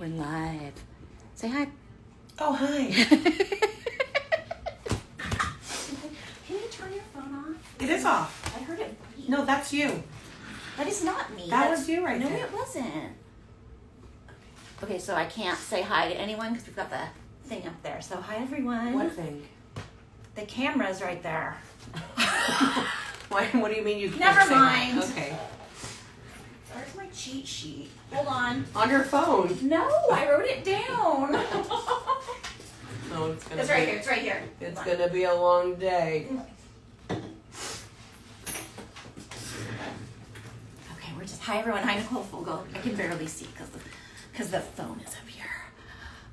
going live. Say hi. Oh, hi. Can you turn your phone off? It is off. I heard it beep. No, that's you. That is not me. That was you right there. there. No, it wasn't. Okay, so I can't say hi to anyone because we've got the thing up there. So hi, everyone. What thing? The camera's right there. What do you mean you can't Never say mind. That? Okay. Where's my cheat sheet? Hold on. On your phone. No, I wrote it down. No, it's gonna. It's right here. It's right here. It's gonna be a long day. Okay, we're just hi everyone. Hi Nicole Fogel. I can barely see because the phone is up here.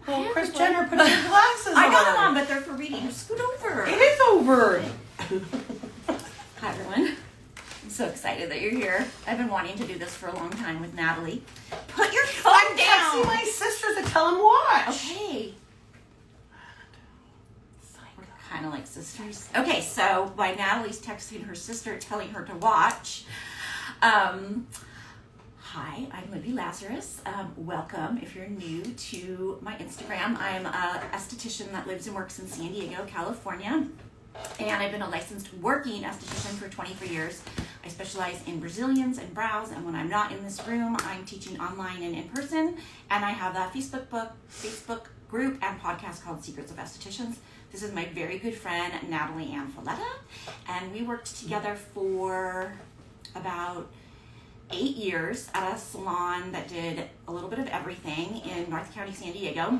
Oh, Chris Jenner, put your glasses on. I got them on, but they're for reading. Scoot over. It is over. Hi everyone. I'm so excited that you're here. I've been wanting to do this for a long time with Natalie. Put your phone I'm down. texting my sister to tell him watch. Okay. We're kind of like sisters. Okay, so while Natalie's texting her sister, telling her to watch. Hi, I'm Libbey Lazarus. Welcome if you're new to my Instagram. I'm an esthetician that lives and works in San Diego, California. And I've been a licensed working esthetician for 23 years. I specialize in Brazilians and brows, and when I'm not in this room, I'm teaching online and in person. And I have a Facebook group and podcast called Secrets of Estheticians. This is my very good friend, Natalie and Falletta. And we worked together for about 8 years at a salon that did a little bit of everything in North County, San Diego.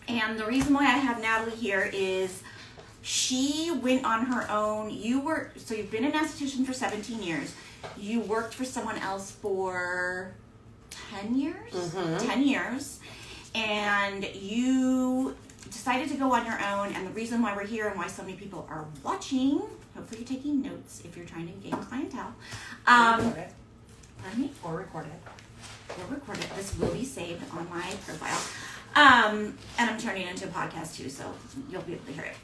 And the reason why I have Natalie here is she went on her own. So you've been an esthetician for 17 years. You worked for someone else for 10 years? Mm-hmm. 10 years. And you decided to go on your own. And the reason why we're here and why so many people are watching, hopefully you're taking notes if you're trying to gain clientele. Record it. Pardon me? Or record it. We'll record it. This will be saved on my profile. And I'm turning it into a podcast too, so you'll be able to hear it.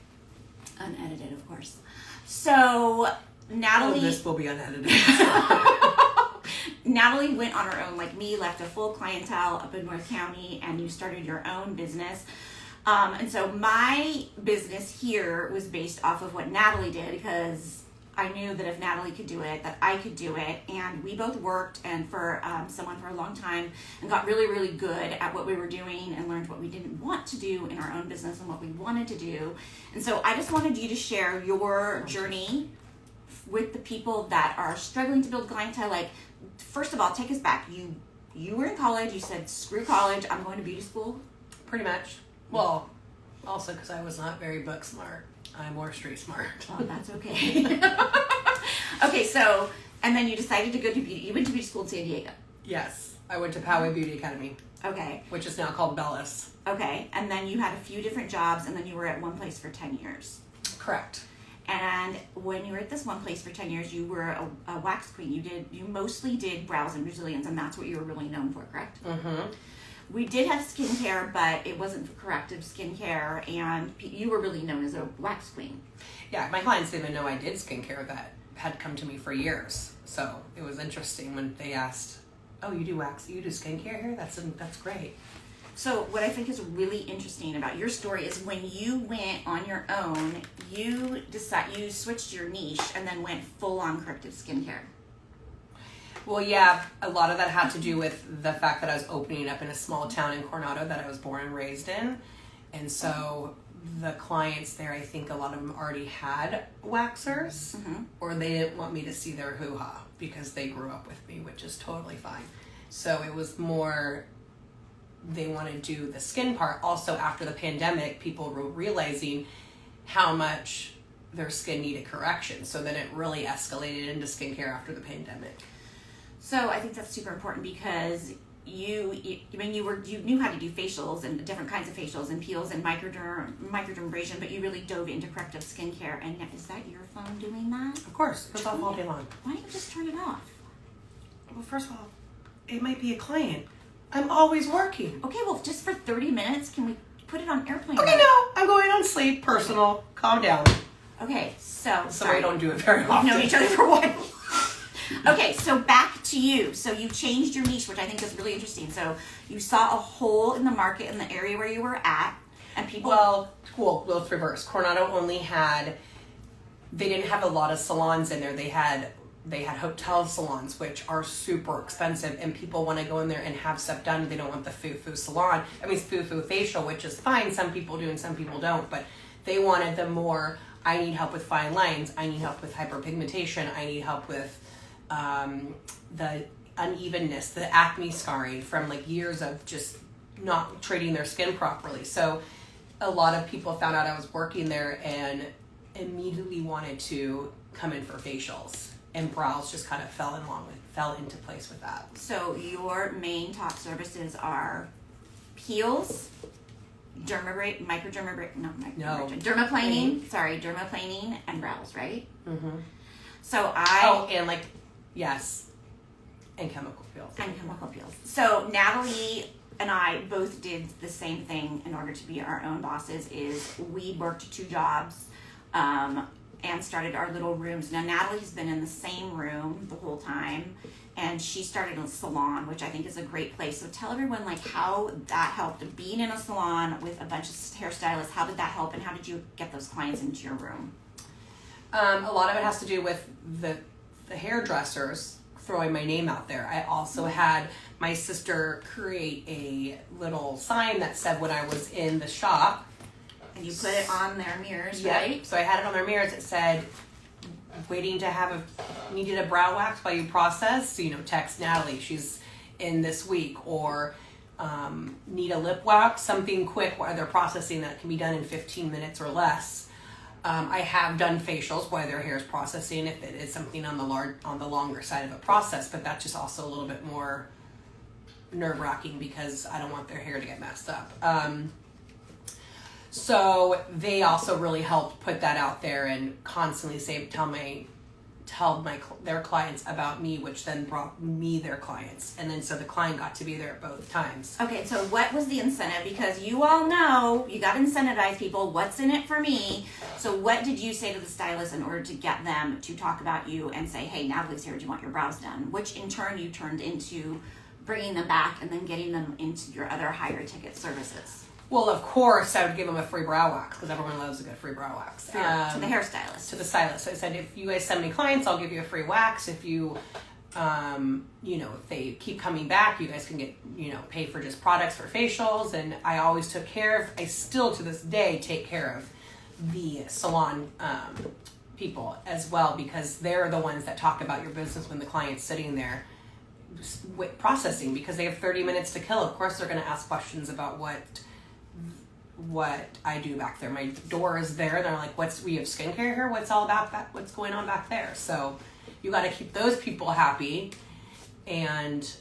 Unedited, of course. So, Natalie... Oh, this will be unedited. Natalie went on her own, like me, left a full clientele up in North County, and you started your own business. And so my business here was based off of what Natalie did, because I knew that if Natalie could do it, that I could do it. And we both worked and for someone for a long time and got really, really good at what we were doing and learned what we didn't want to do in our own business and what we wanted to do. And so I just wanted you to share your journey with the people that are struggling to build clientele. Like, first of all, take us back. You were in college. You said, screw college. I'm going to beauty school. Pretty much. Well, also because I was not very book smart. I'm more street smart. Oh, that's okay. Okay, so, and then you decided to go to beauty. You went to beauty school in San Diego. Yes. I went to Poway Beauty Academy. Okay. Which is now called Bellis. Okay, and then you had a few different jobs, and then you were at one place for 10 years. Correct. And when you were at this one place for 10 years, you were a wax queen. You mostly did brows and Brazilians, and that's what you were really known for, correct? Mm-hmm. We did have skincare, but it wasn't for corrective skincare, and you were really known as a wax queen. Yeah, my clients didn't even know I did skincare that had come to me for years. So it was interesting when they asked, "Oh, you do wax? You do skincare here? That's great." So what I think is really interesting about your story is when you went on your own, you switched your niche and then went full on corrective skincare. Well, yeah, a lot of that had to do with the fact that I was opening up in a small town in Coronado that I was born and raised in. And so the clients there, I think a lot of them already had waxers, Mm-hmm. or they didn't want me to see their hoo-ha because they grew up with me, which is totally fine. So it was more, they want to do the skin part. Also, after the pandemic, people were realizing how much their skin needed correction. So then it really escalated into skincare after the pandemic. So I think that's super important because you knew how to do facials and different kinds of facials and peels and microdermabrasion, but you really dove into corrective skincare. And is that your phone doing that? Of course, it goes off all day long. Why don't you just turn it off? Well, first of all, it might be a client. I'm always working. Okay, well, just for 30 minutes, can we put it on airplane Okay, mode? no, I'm going on sleep. Personal. Calm down. Okay, so So we don't do it very often. We've known each other for a while. Okay, so back to you. So you changed your niche, which I think is really interesting. So you saw a hole in the market in the area where you were at, and people. Well, it's reverse. Coronado only had. They didn't have a lot of salons in there. They had hotel salons, which are super expensive, and people want to go in there and have stuff done. They don't want the foo-foo salon. I mean, foo-foo facial, which is fine. Some people do and some people don't, but they wanted the more, I need help with fine lines. I need help with hyperpigmentation. I need help with the unevenness, the acne scarring from like years of just not treating their skin properly. So a lot of people found out I was working there and immediately wanted to come in for facials. And brows just kind of fell into place with that. So your main top services are peels, dermaplaning, and brows, right? Mm-hmm. So and chemical peels. So Natalie and I both did the same thing in order to be our own bosses. Is we worked 2 jobs. And started our little rooms. Now Natalie's been in the same room the whole time, and she started a salon, which I think is a great place. So tell everyone like how that helped, being in a salon with a bunch of hairstylists. How did that help, and how did you get those clients into your room? A lot of it has to do with the hairdressers throwing my name out there. I also had my sister create a little sign that said when I was in the shop. And you put it on their mirrors, yep. Right? So I had it on their mirrors. It said, needed a brow wax while you process. So, text Natalie, she's in this week. Or need a lip wax, something quick while they're processing that can be done in 15 minutes or less. I have done facials while their hair is processing if it is something on the longer side of a process. But that's just also a little bit more nerve-wracking because I don't want their hair to get messed up. So they also really helped put that out there and constantly tell their clients about me, which then brought me their clients. And then so the client got to be there both times. Okay, so what was the incentive? Because you all know you got to incentivize people. What's in it for me? So what did you say to the stylist in order to get them to talk about you and say, hey, Natalie's here, do you want your brows done? Which in turn you turned into bringing them back and then getting them into your other higher ticket services. Well, of course, I would give them a free brow wax because everyone loves a good free brow wax. To the hairstylist. To the stylist. So I said, if you guys send me clients, I'll give you a free wax. If you, if they keep coming back, you guys can get, pay for just products for facials. And I always I still to this day take care of the salon people as well because they're the ones that talk about your business when the client's sitting there processing because they have 30 minutes to kill. Of course, they're going to ask questions about what I do back there. My door is there. They're like, we have skincare here? What's all about that? What's going on back there? So you got to keep those people happy and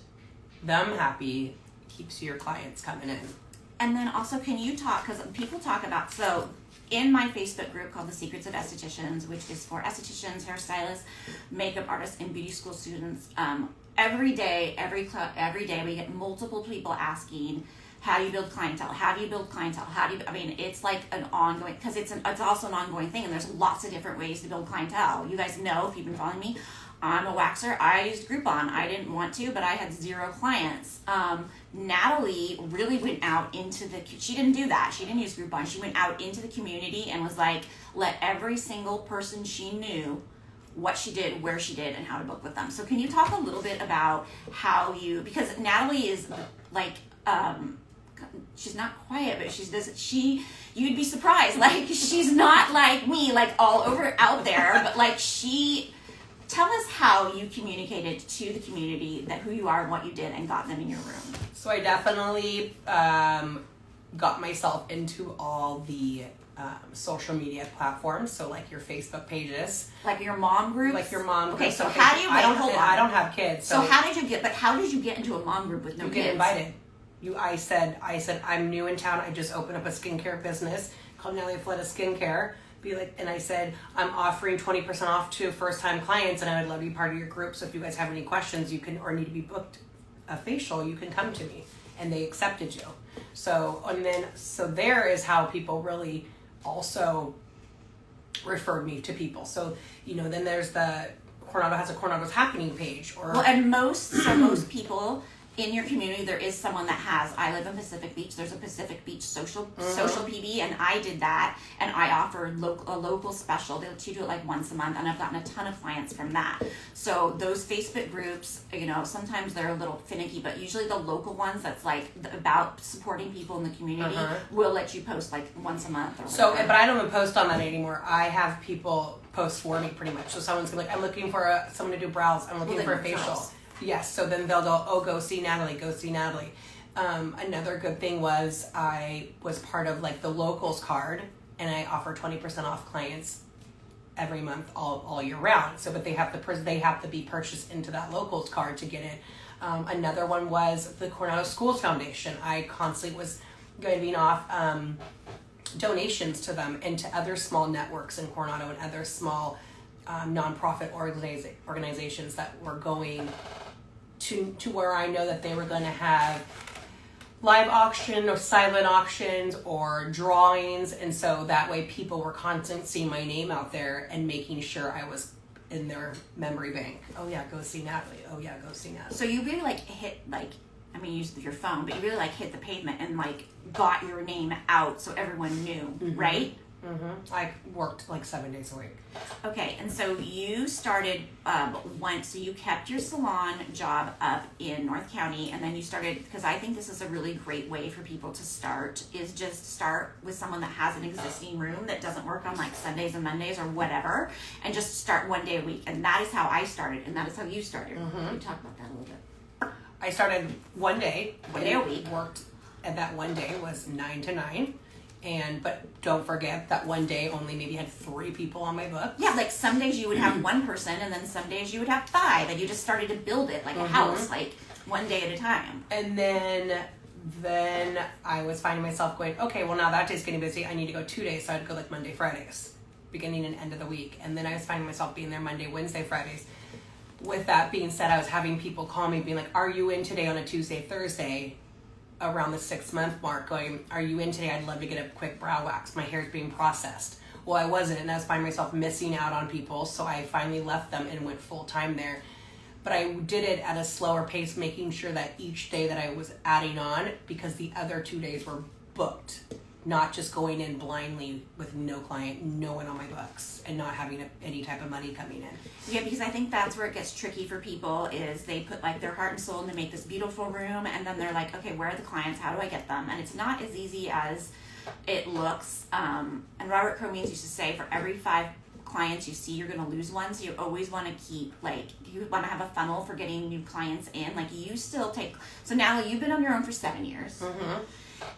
them happy keeps your clients coming in. And then also, can you talk, because people talk about, so in my Facebook group called The Secrets of Estheticians, which is for estheticians, hairstylists, makeup artists, and beauty school students, every day we get multiple people asking, how do you build clientele? It's like an ongoing, because it's also an ongoing thing, and there's lots of different ways to build clientele. You guys know, if you've been following me, I'm a waxer. I used Groupon. I didn't want to, but I had 0 clients. Natalie really went out she didn't do that. She didn't use Groupon. She went out into the community and was like, let every single person she knew what she did, where she did, and how to book with them. So can you talk a little bit about because Natalie is like, she's not quiet, but you'd be surprised. Like, she's not like me, like all over out there, but like tell us how you communicated to the community that who you are and what you did and got them in your room. So I definitely got myself into all the social media platforms. So like your Facebook pages. Like your mom group? Like your mom group. Okay, so how do you, I don't have kids. So how did you get into a mom group with no kids? You get invited. I said, I'm new in town. I just opened up a skincare business called Falletta Skincare. And I said, I'm offering 20% off to first-time clients, and I would love to be part of your group. So if you guys have any questions, or need to be booked a facial, you can come to me. And they accepted you. So there is how people really also referred me to people. So, then there's the Coronado has a Coronado's Happening page, or well, and most people in your community, there is someone that has. I live in Pacific Beach. There's a Pacific Beach social PB, and I did that, and I offered a local special. They'll let you do it like once a month, and I've gotten a ton of clients from that. So those Facebook groups, sometimes they're a little finicky, but usually the local ones that's like about supporting people in the community will let you post like once a month. Or whatever. But I don't even post on that anymore. I have people post for me pretty much. So someone's gonna be like, I'm looking for someone to do brows. I'm looking for a facial. Brows. Yes, so then they'll go, oh, go see Natalie, go see Natalie. Another good thing was I was part of like the locals card, and I offer 20% off clients every month all year round. So, but they have to be purchased into that locals card to get it. Another one was the Coronado Schools Foundation. I constantly was giving off donations to them and to other small networks in Coronado and other small nonprofit organizations that were going to where I know that they were going to have live auction or silent auctions or drawings, and so that way people were constantly seeing my name out there and making sure I was in their memory bank. Oh yeah, go see Natalie. Oh yeah, go see Natalie. So you really use your phone, but you really hit the pavement and got your name out so everyone knew, right? Mm-hmm. I worked 7 days a week. Okay, and so you started so you kept your salon job up in North County, and then you started, because I think this is a really great way for people to start, is just start with someone that has an existing room that doesn't work on Sundays and Mondays or whatever, and just start 1 day a week. And that is how I started, and that is how you started. Can you talk about that a little bit? I started 1 day. 1 day a week. Worked, and that 1 day was 9 to 9. But don't forget that 1 day only maybe had 3 people on my book. Yeah, some days you would have 1 person, and then some days you would have 5, and you just started to build it like a house, 1 day at a time. And then I was finding myself going, okay, well now that day's getting busy. I need to go 2 days, so I'd go Monday, Fridays, beginning and end of the week. And then I was finding myself being there Monday, Wednesday, Fridays. With that being said, I was having people call me being like, are you in today on a Tuesday, Thursday? Around the 6-month mark, going, are you in today? I'd love to get a quick brow wax. My hair's being processed. Well, I wasn't, and I was finding myself missing out on people, so I finally left them and went full time there. But I did it at a slower pace, making sure that each day that I was adding on, because the other 2 days were booked, not just going in blindly with no client, no one on my books, and not having any type of money coming in. Yeah, because I think that's where it gets tricky for people, is they put their heart and soul into make this beautiful room, and then they're like, okay, where are the clients? How do I get them? And it's not as easy as it looks. And Robert Cromeans used to say, for every 5 clients you see, you're going to lose one. So you always want to keep, you want to have a funnel for getting new clients in. You still take, so Natalie, you've been on your own for 7 years. Mm-hmm.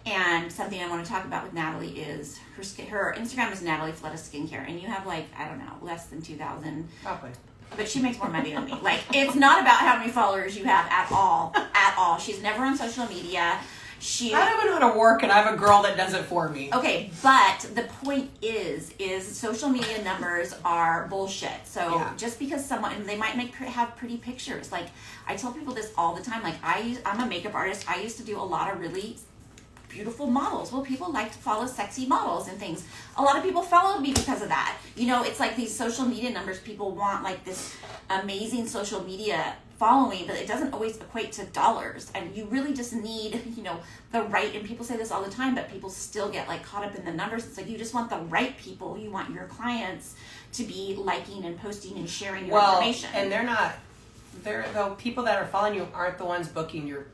And something I want to talk about with Natalie is her Instagram is Natalie Falletta Skincare, and you have I don't know, less than 2,000. Probably. But she makes more money than me. It's not about how many followers you have at all. At all. She's never on social media. I don't even know how to work, and I have a girl that does it for me. Okay, but the point is social media numbers are bullshit. So just because they might have pretty pictures. I tell people this all the time. I'm a makeup artist. I used to do a lot of really beautiful models. Well, people like to follow sexy models and things. A lot of people followed me because of that. It's these social media numbers. People want this amazing social media following, but it doesn't always equate to dollars. And you really just need, the right, and people say this all the time, but people still get caught up in the numbers. It's you just want the right people. You want your clients to be liking and posting and sharing your information. And the people that are following you aren't the ones booking your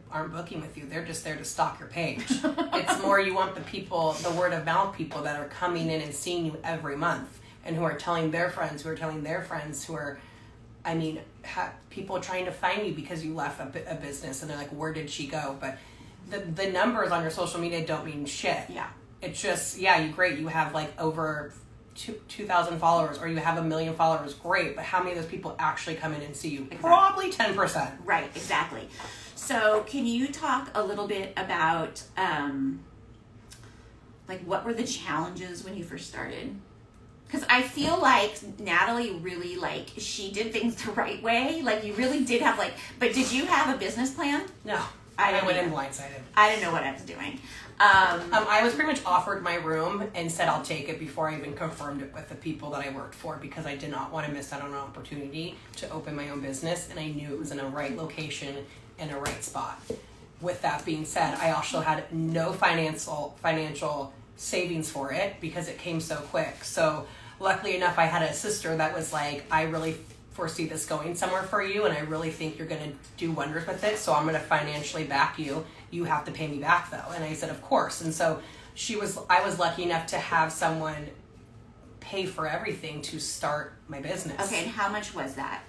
aren't booking with you. They're just there to stalk your page. It's more you want the word of mouth people that are coming in and seeing you every month, and who are telling their friends, who are people trying to find you because you left a business, and they're like, where did she go? But the numbers on your social media don't mean shit. Yeah. It's just, you have over 2,000 followers, or you have 1 million followers, great, but how many of those people actually come in and see you? Exactly. Probably 10%. Right, exactly. So can you talk a little bit about what were the challenges when you first started? Because I feel like Natalie really she did things the right way. You really did have but did you have a business plan? No. I went in blindsided. I didn't know what I was doing. I was pretty much offered my room and said I'll take it before I even confirmed it with the people that I worked for, because I did not want to miss out on an opportunity to open my own business, and I knew it was in a right location and a right spot. With that being said, I also had no financial savings for it because it came so quick. So luckily enough, I had a sister that was like, I really foresee this going somewhere for you, and I really think you're going to do wonders with it, so I'm going to financially back you. You have to pay me back though. And I said, of course. And so I was lucky enough to have someone pay for everything to start my business. Okay, and how much was that?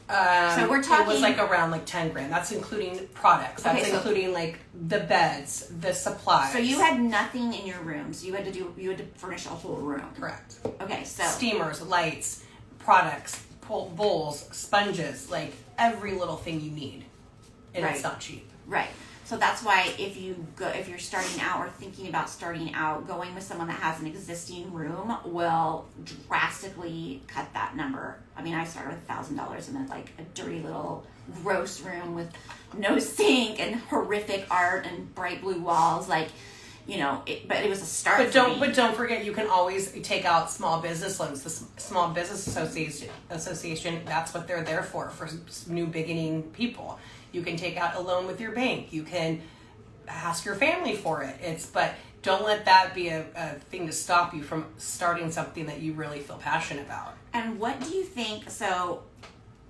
So we're talking. It was like around like 10 grand. That's including products. That's including like the beds, the supplies. So you had nothing in your room. So you had to furnish a whole room. Correct. Okay, so steamers, lights, products, bowls, sponges, like every little thing you need, and it's not cheap. Right. So that's why if you're starting out or thinking about starting out, going with someone that has an existing room will drastically cut that number. I mean, I started with $1,000 and then like a dirty little gross room with no sink and horrific art and bright blue walls, like, you know, but it was a start. But don't forget, you can always take out small business loans. The Small Business Association, that's what they're there for new beginning people. You can take out a loan with your bank. You can ask your family for it. But don't let that be a thing to stop you from starting something that you really feel passionate about. And what do you think? So,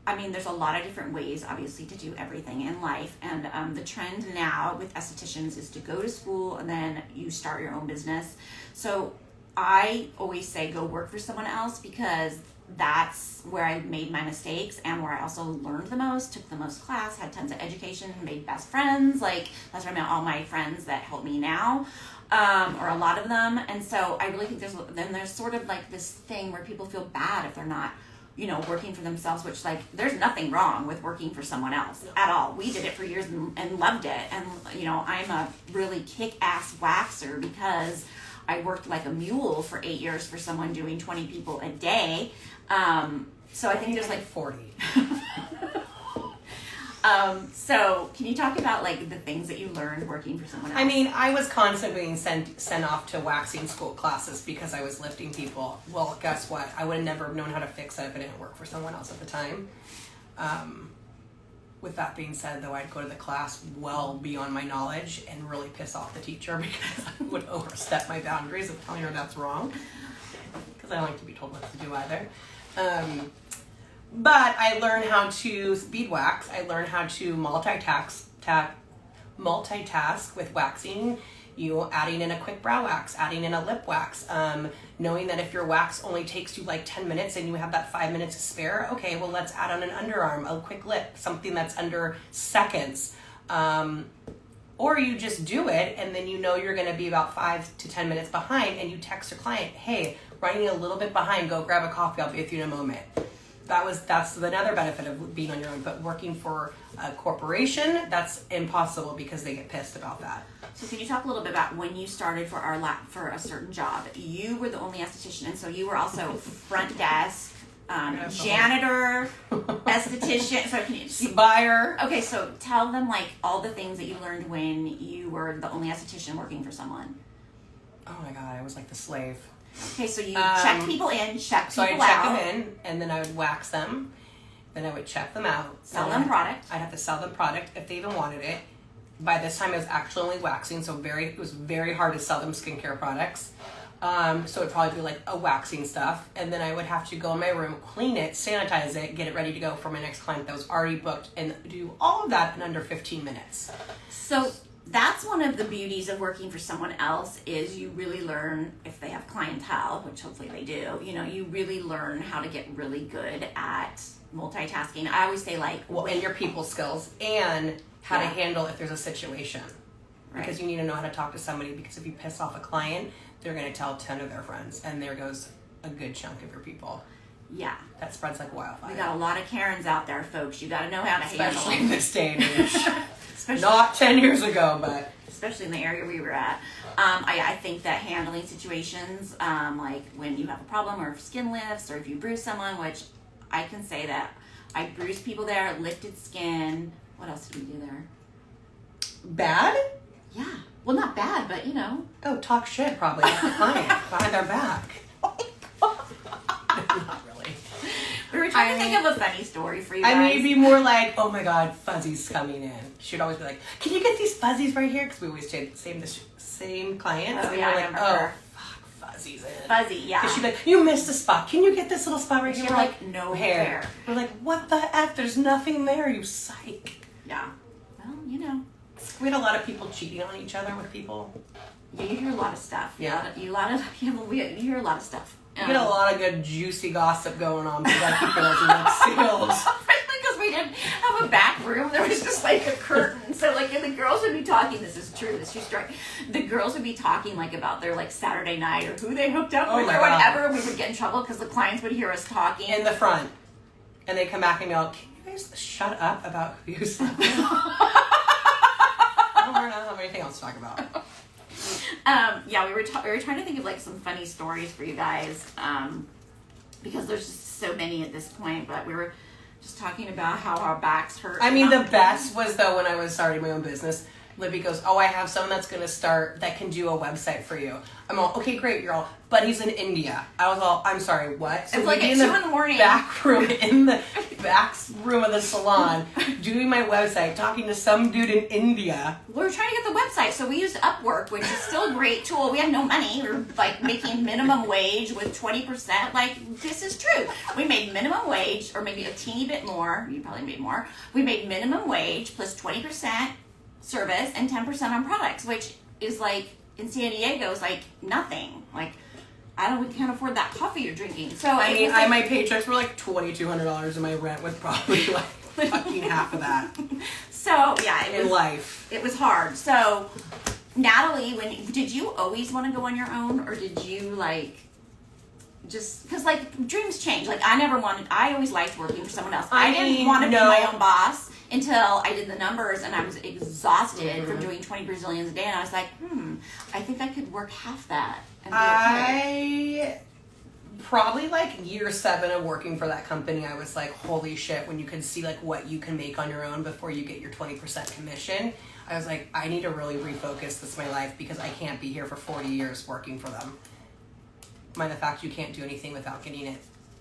I mean, there's a lot of different ways, obviously, to do everything in life. And the trend now with estheticians is to go to school and then you start your own business. So I always say go work for someone else, because that's where I made my mistakes and where I also learned the most, took the most class, had tons of education, made best friends. Like, that's where I met all my friends that help me now, or a lot of them. And so I really think there's sort of like this thing where people feel bad if they're not, you know, working for themselves, which, like, there's nothing wrong with working for someone else at all. We did it for years and loved it. And, you know, I'm a really kick-ass waxer because I worked like a mule for 8 years for someone doing 20 people a day. So I think there's like 40. So can you talk about like the things that you learned working for someone else? I mean, I was constantly being sent off to waxing school classes because I was lifting people. Well, guess what? I would have never known how to fix it if I didn't work for someone else at the time. With that being said, though, I'd go to the class well beyond my knowledge and really piss off the teacher because I would overstep my boundaries of telling her that's wrong, because I don't like to be told what to do either. But I learned how to bead wax. I learned how to multitask with waxing. You adding in a quick brow wax, adding in a lip wax, knowing that if your wax only takes you like 10 minutes and you have that 5 minutes to spare, okay, well, let's add on an underarm, a quick lip, something that's under seconds. Or you just do it and then you know you're going to be about 5 to 10 minutes behind, and you text your client, hey, running a little bit behind, go grab a coffee, I'll be with you in a moment. That's another benefit of being on your own. But working for a corporation, that's impossible because they get pissed about that. So can you talk a little bit about when you started for a certain job? You were the only esthetician, and so you were also front desk, janitor, esthetician. So can you buyer? Okay, so tell them like all the things that you learned when you were the only esthetician working for someone. Oh my God, I was like the slave. Okay, so you check people in, check people out. So I'd check them in, and then I would wax them. Then I would check them out. Sell them product. I'd have to sell them product if they even wanted it. By this time, I was actually only waxing, so it was very hard to sell them skincare products. So it'd probably be like a waxing stuff. And then I would have to go in my room, clean it, sanitize it, get it ready to go for my next client that was already booked, and do all of that in under 15 minutes. So that's one of the beauties of working for someone else, is you really learn, if they have clientele, which hopefully they do, you know, you really learn how to get really good at multitasking. I always say like... Well, and your people skills, and how to handle if there's a situation. Right. Because you need to know how to talk to somebody, because if you piss off a client, they're going to tell 10 of their friends, and there goes a good chunk of your people. Yeah. That spreads like wildfire. We got a lot of Karens out there, folks. You got to know how to handle them. Especially in this day and age. Not 10 years ago, but... Especially in the area we were at. I think that handling situations, like when you have a problem, or if skin lifts, or if you bruise someone, which I can say that I bruised people there, lifted skin. What else did we do there? Bad? Yeah. Well, not bad, but you know. Oh, talk shit probably about the client behind their back. Not really. We were trying to think of a funny story for you guys. I mean, it'd be more like, oh my god, fuzzies coming in. She'd always be like, can you get these fuzzies right here? Because we always did the same clients. Oh, and yeah, we're I like, remember her. fuck, fuzzies in. Fuzzy, yeah. Because she'd be like, you missed a spot. Can you get this little spot right here? We're like, no hair. We're like, what the F? There's nothing there, you psych. Yeah. Well, you know. We had a lot of people cheating on each other with people. Yeah, you hear a lot of stuff. Yeah. You hear a lot of stuff. You get a lot of good juicy gossip going on, because I keep those lips sealed. Because we didn't have a back room, there was just like a curtain. So like, and the girls would be talking. This is true. This is true story. The girls would be talking like about their like Saturday night or who they hooked up with or whatever. We would get in trouble because the clients would hear us talking in the front, and they come back and go, "Can you guys shut up about who you slept with?" I don't have anything else to talk about. Yeah, we were trying to think of like some funny stories for you guys, because there's just so many at this point. But we were just talking about how our backs hurt. I mean, the best was though when I was starting my own business. Libbey goes, "Oh, I have someone that's gonna start that can do a website for you." I'm all, "Okay, great, you're all." But he's in India. I was all, "I'm sorry, what?" So it's like at 2 in the morning. Back room in the back room of the salon, doing my website, talking to some dude in India. We were trying to get the website, so we used Upwork, which is still a great tool. We had no money. We were like making minimum wage with 20%. Like, this is true. We made minimum wage, or maybe a teeny bit more. You probably made more. We made minimum wage plus 20% service and 10% on products, which is like in San Diego is like nothing. Like, we can't afford that coffee you're drinking. So I mean, my paychecks were like $2,200, and my rent was probably like fucking half of that. So yeah, it was hard. So Natalie, did you always want to go on your own, or did you like just because like dreams change? Like I always liked working for someone else. I didn't want to be my own boss until I did the numbers and I was exhausted from doing 20 Brazilians a day, and I was like, I think I could work half that. And be okay. Probably like year 7 of working for that company, I was like, holy shit, when you can see like what you can make on your own before you get your 20% commission, I was like, I need to really refocus. This is my life, because I can't be here for 40 years working for them. Mind the fact you can't do anything without getting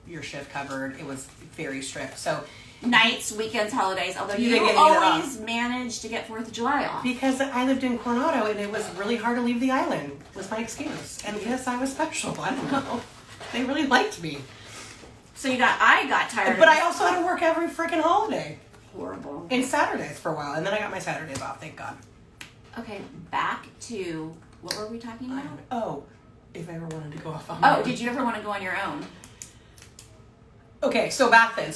your shift covered. It was very strict. So nights, weekends, holidays, although you didn't get always managed to get 4th of July off. Because I lived in Coronado and it was really hard to leave the island, was my excuse. And yes, I was special. I don't know. They really liked me. So I got tired. But I also had to work every freaking holiday. Horrible. And Saturdays for a while. And then I got my Saturdays off, thank God. Okay, back to, what were we talking about? If I ever wanted to go off on my own. Did you ever want to go on your own? Okay, so back then,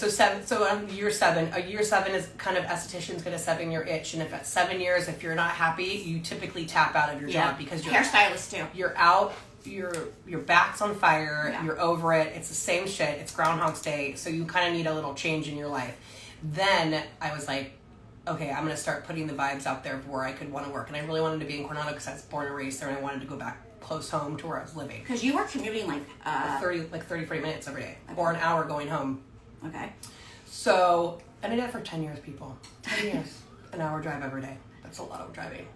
year 7, year 7 is kind of esthetician's gonna 7-year itch, and if at 7 years, if you're not happy, you typically tap out of your job because you're hairstylist too. You're out, your back's on fire, you're over it, it's the same shit, it's Groundhog's Day, so you kind of need a little change in your life. Then I was like, okay, I'm gonna start putting the vibes out there of where I could want to work, and I really wanted to be in Coronado because I was born and raised there, and I wanted to go back close home to where I was living. Because you were commuting 30, 40 minutes every day, or an hour going home. Okay. So, and I did it for 10 years, people. 10 years. An hour drive every day. That's a lot of driving.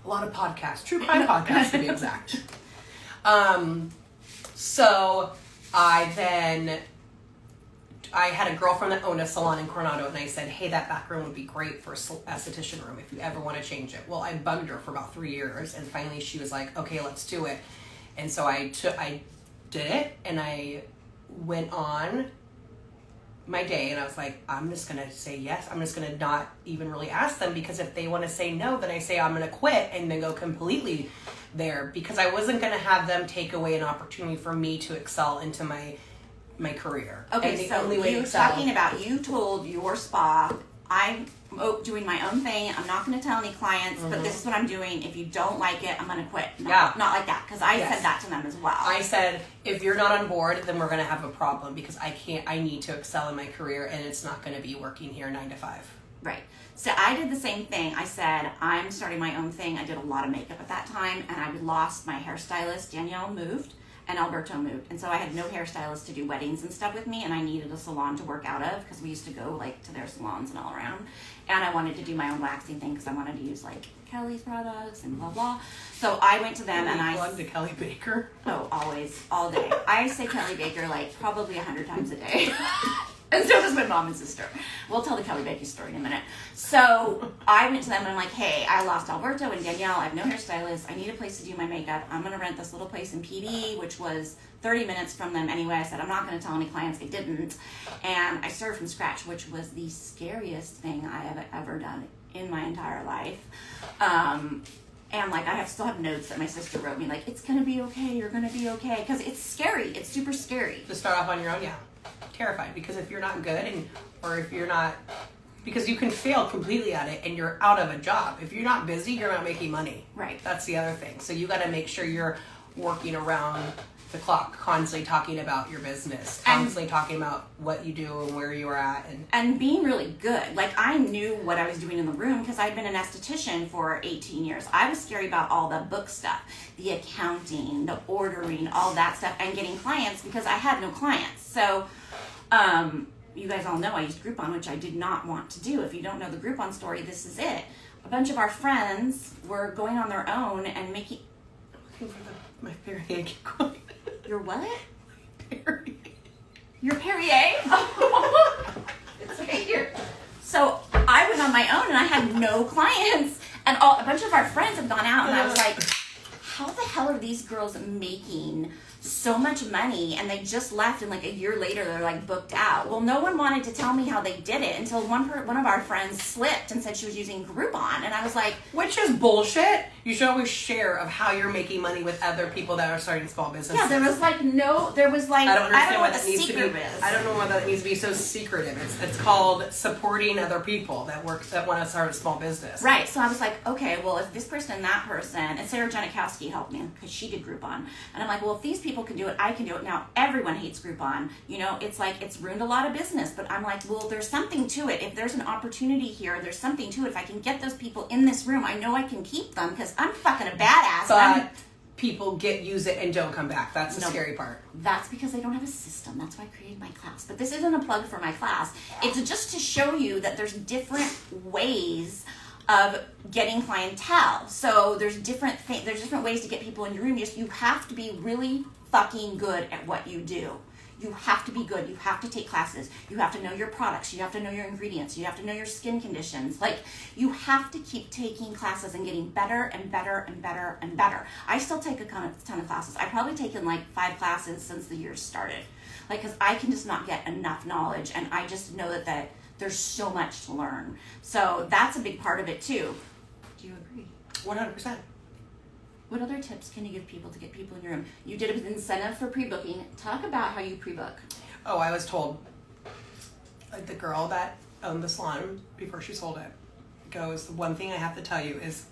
A lot of podcasts. True crime podcasts, to be exact. So, I had a girlfriend that owned a salon in Coronado, and I said, hey, that back room would be great for an esthetician room if you ever want to change it. Well, I bugged her for about 3 years, and finally she was like, okay, let's do it. And so I did it, and I went on my day, and I was like, I'm just going to say yes. I'm just going to not even really ask them, because if they want to say no, then I say I'm going to quit and then go completely there, because I wasn't going to have them take away an opportunity for me to excel into my career. Okay, so you told your spa, I'm doing my own thing. I'm not going to tell any clients, but this is what I'm doing. If you don't like it, I'm going to quit. Not like that, because I said that to them as well. I said, if you're not on board, then we're going to have a problem, because I need to excel in my career, and it's not going to be working here 9 to 5. Right. So I did the same thing. I said, I'm starting my own thing. I did a lot of makeup at that time, and I lost my hairstylist. Danielle moved. and Alberto moved. And so I had no hairstylist to do weddings and stuff with me, and I needed a salon to work out of because we used to go like to their salons and all around. And I wanted to do my own waxing thing because I wanted to use like Kelly's products and blah blah. So I went to them and I plugged to Kelly Baker. Oh, always, all day. I say Kelly Baker like probably 100 times a day. And so does my mom and sister. We'll tell the Kelly Baker story in a minute. So I went to them and I'm like, hey, I lost Alberto and Danielle. I have no hairstylist. I need a place to do my makeup. I'm going to rent this little place in PD, which was 30 minutes from them anyway. I said, I'm not going to tell any clients. I didn't. And I started from scratch, which was the scariest thing I have ever done in my entire life. And like I still have notes that my sister wrote me, like, it's going to be okay. You're going to be okay. Because it's scary. It's super scary. To start off on your own, yeah. Terrified, because if you're not good or if you're not, because you can fail completely at it and you're out of a job. If you're not busy, you're not making money. Right. That's the other thing. So you got to make sure you're working around the clock, constantly talking about your business, constantly talking about what you do and where you're at, and being really good. Like I knew what I was doing in the room because I'd been an esthetician for 18 years. I was scary about all the book stuff, the accounting, the ordering, all that stuff, and getting clients because I had no clients. So you guys all know I used Groupon, which I did not want to do. If you don't know the Groupon story, this is it. A bunch of our friends were going on their own and making... I'm looking for my Perrier. Keep going. Your what? Perrier. Your Perrier? It's right here. So I went on my own and I had no clients. And a bunch of our friends had gone out and I was like, how the hell are these girls making so much money? And they just left and like a year later they're like booked out. Well, no one wanted to tell me how they did it until one of our friends slipped and said she was using Groupon. And I was like, which is bullshit. You should always share of how you're making money with other people that are starting small businesses. yeah, there was like, I don't understand why that needs to be. is. I don't know why that needs to be so secretive. It's called supporting other people that want to start a small business. Right. So I was like, okay, well, if this person and that person, and Sarah Janikowski helped me because she did Groupon, and I'm like, well, if these people can do it, I can do it. Now everyone hates Groupon. You know, it's like it's ruined a lot of business. But I'm like, well, there's something to it. If there's an opportunity here, there's something to it. If I can get those people in this room, I know I can keep them because I'm fucking a badass. But people use it and don't come back. That's the scary part. That's because they don't have a system. That's why I created my class. But this isn't a plug for my class. It's just to show you that there's different ways of getting clientele. So there's different ways to get people in your room. You have to be really fucking good at what you do. You have to be good. You have to take classes. You have to know your products. You have to know your ingredients. You have to know your skin conditions. Like, you have to keep taking classes and getting better and better and better and better. I still take a ton of classes. I've probably taken like 5 classes since the year started. Like, because I can just not get enough knowledge, and I just know that there's so much to learn. So that's a big part of it too. Do you agree? 100%. What other tips can you give people to get people in your room? You did an incentive for pre-booking. Talk about how you pre-book. Oh, I was told, like the girl that owned the salon before she sold it goes, the one thing I have to tell you is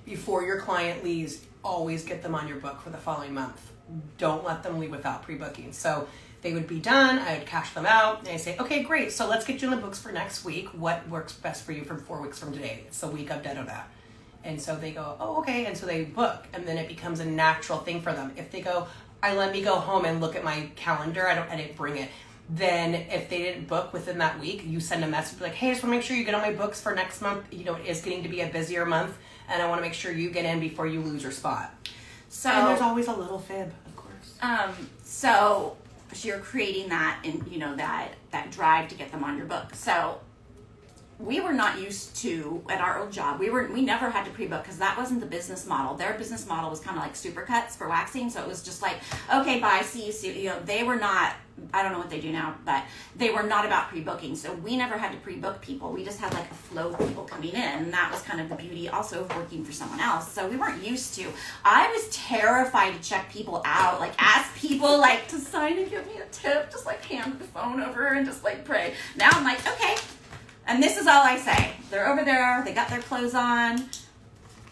before your client leaves, always get them on your book for the following month. Don't let them leave without pre-booking. So they would be done, I would cash them out, and I say, okay, great, so let's get you in the books for next week. What works best for you from 4 weeks from today? It's the week of da-da-da. And so they go, oh, okay, and so they book, and then it becomes a natural thing for them. If they go, let me go home and look at my calendar, I didn't bring it. Then if they didn't book within that week, you send a message like, hey, I just want to make sure you get on my books for next month. You know, it is getting to be a busier month, and I want to make sure you get in before you lose your spot. So, and there's always a little fib, of course. So you're creating that, and you know, that drive to get them on your book. So we were not used to, at our old job, we never had to pre-book because that wasn't the business model. Their business model was kind of like supercuts for waxing, so it was just like, okay, bye, see you soon. You know, they were not, I don't know what they do now, but they were not about pre-booking. So we never had to pre-book people. We just had like a flow of people coming in, and that was kind of the beauty also of working for someone else. So we weren't used to. I was terrified to check people out, like ask people like to sign and give me a tip, just like hand the phone over and just like pray. Now I'm like, okay. And this is all I say. They're over there. They got their clothes on.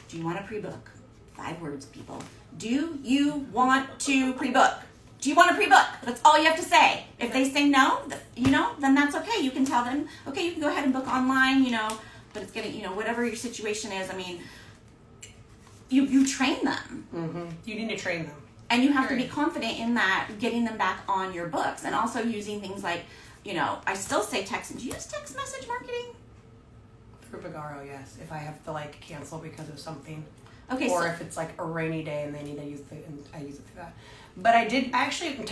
Do you want to pre-book? 5 words, people. Do you want to pre-book? Do you want to pre-book? That's all you have to say. If they say no, you know, then that's okay. You can tell them, okay, you can go ahead and book online, you know, but it's getting, you know, whatever your situation is. I mean, you train them. Mm-hmm. You need to train them. And you have to be confident in that, getting them back on your books, and also using things like, you know, I still say text. Do you use text message marketing? For Bagaro, yes. If I have to like cancel because of something. Okay. Or if it's like a rainy day and they need to use it, and I use it for that. But I did actually, I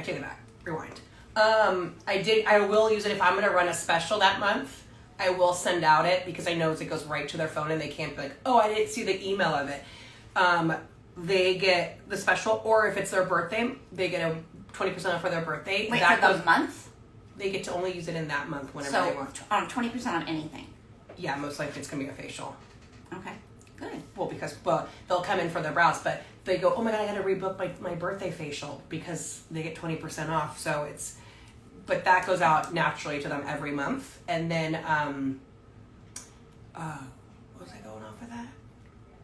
take it back. Rewind. I will use it if I'm going to run a special that month. I will send out it because I know it goes right to their phone and they can't be like, oh, I didn't see the email of it. They get the special, or if it's their birthday, they get a 20% off for their birthday. Wait, that goes month? They get to only use it in that month whenever they want. So, 20% on anything? Yeah, most likely it's going to be a facial. Okay, good. Well, because, they'll come in for their brows, but they go, oh my God, I got to rebook my birthday facial because they get 20% off. So but that goes out naturally to them every month. And then, what was I going off of that?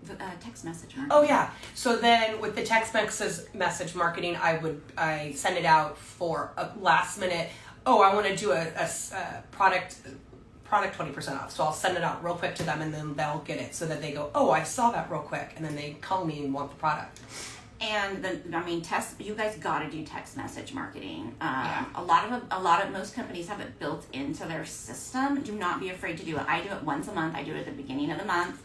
The text message marketing. Oh yeah. So then with the text message marketing, I send it out for a last minute. Oh, I want to do a product 20% off. So I'll send it out real quick to them, and then they'll get it so that they go, oh, I saw that real quick, and then they call me and want the product. And then, you guys got to do text message marketing. Yeah. Most companies have it built into their system. Do not be afraid to do it. I do it once a month. I do it at the beginning of the month.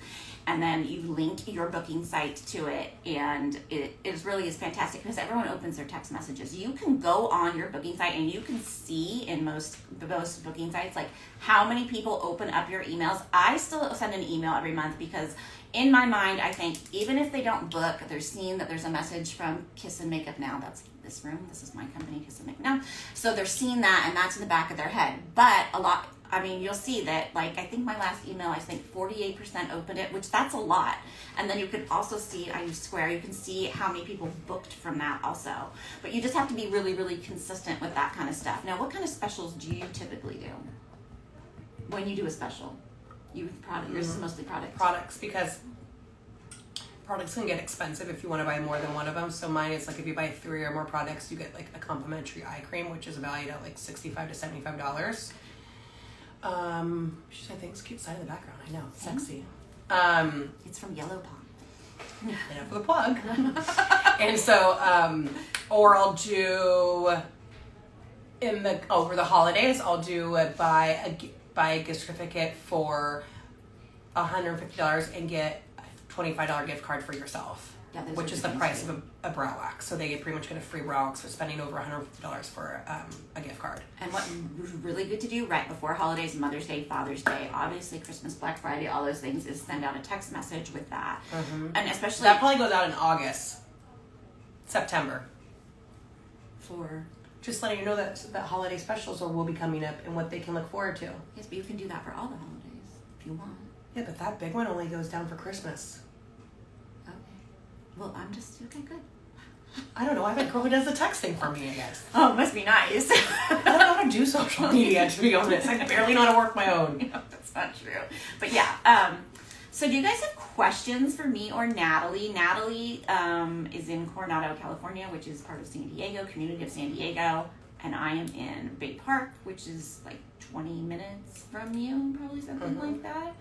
And then you link your booking site to it, and it is fantastic because everyone opens their text messages. You can go on your booking site and you can see in most booking sites like how many people open up your emails. I still send an email every month because in my mind I think even if they don't book, they're seeing that there's a message from Kiss and Makeup Now. That's this room. This is my company, Kiss and Makeup Now. So they're seeing that, and that's in the back of their head. But you'll see that, like, I think my last email, I think 48% opened it, which that's a lot. And then you could also see, I use Square, you can see how many people booked from that also. But you just have to be really, really consistent with that kind of stuff. Now, what kind of specials do you typically do when you do a special? Yours is mostly products. Products, because products can get expensive if you want to buy more than one of them. So mine is like if you buy 3 or more products, you get like a complimentary eye cream, which is valued at like $65 to $75. I think it's cute side of the background. I know, it's sexy. It's from Yellow Pop. Enough of the plug. And so, or I'll do over the holidays, I'll do buy a gift certificate for $150 and get a $25 gift card for yourself. Yeah, which is the price of a brow wax. So they pretty much get a free brow wax for spending over $150 for a gift card. And what was really good to do right before holidays, Mother's Day, Father's Day, obviously Christmas, Black Friday, all those things, is send out a text message with that. Mm-hmm. And especially... That probably goes out in August, September. For... Just letting you know that holiday specials will be coming up and what they can look forward to. Yes, but you can do that for all the holidays if you want. Yeah, but that big one only goes down for Christmas. Well, I'm just, okay, good. I don't know. I have a girl who does the texting for me, I guess. Oh, it must be nice. I don't know how to do social media, to be honest. I barely know how to work my own. No, that's not true. But yeah, so do you guys have questions for me or Natalie? Natalie is in Coronado, California, which is part of San Diego, community of San Diego. And I am in Bay Park, which is like 20 minutes from you, probably something like that.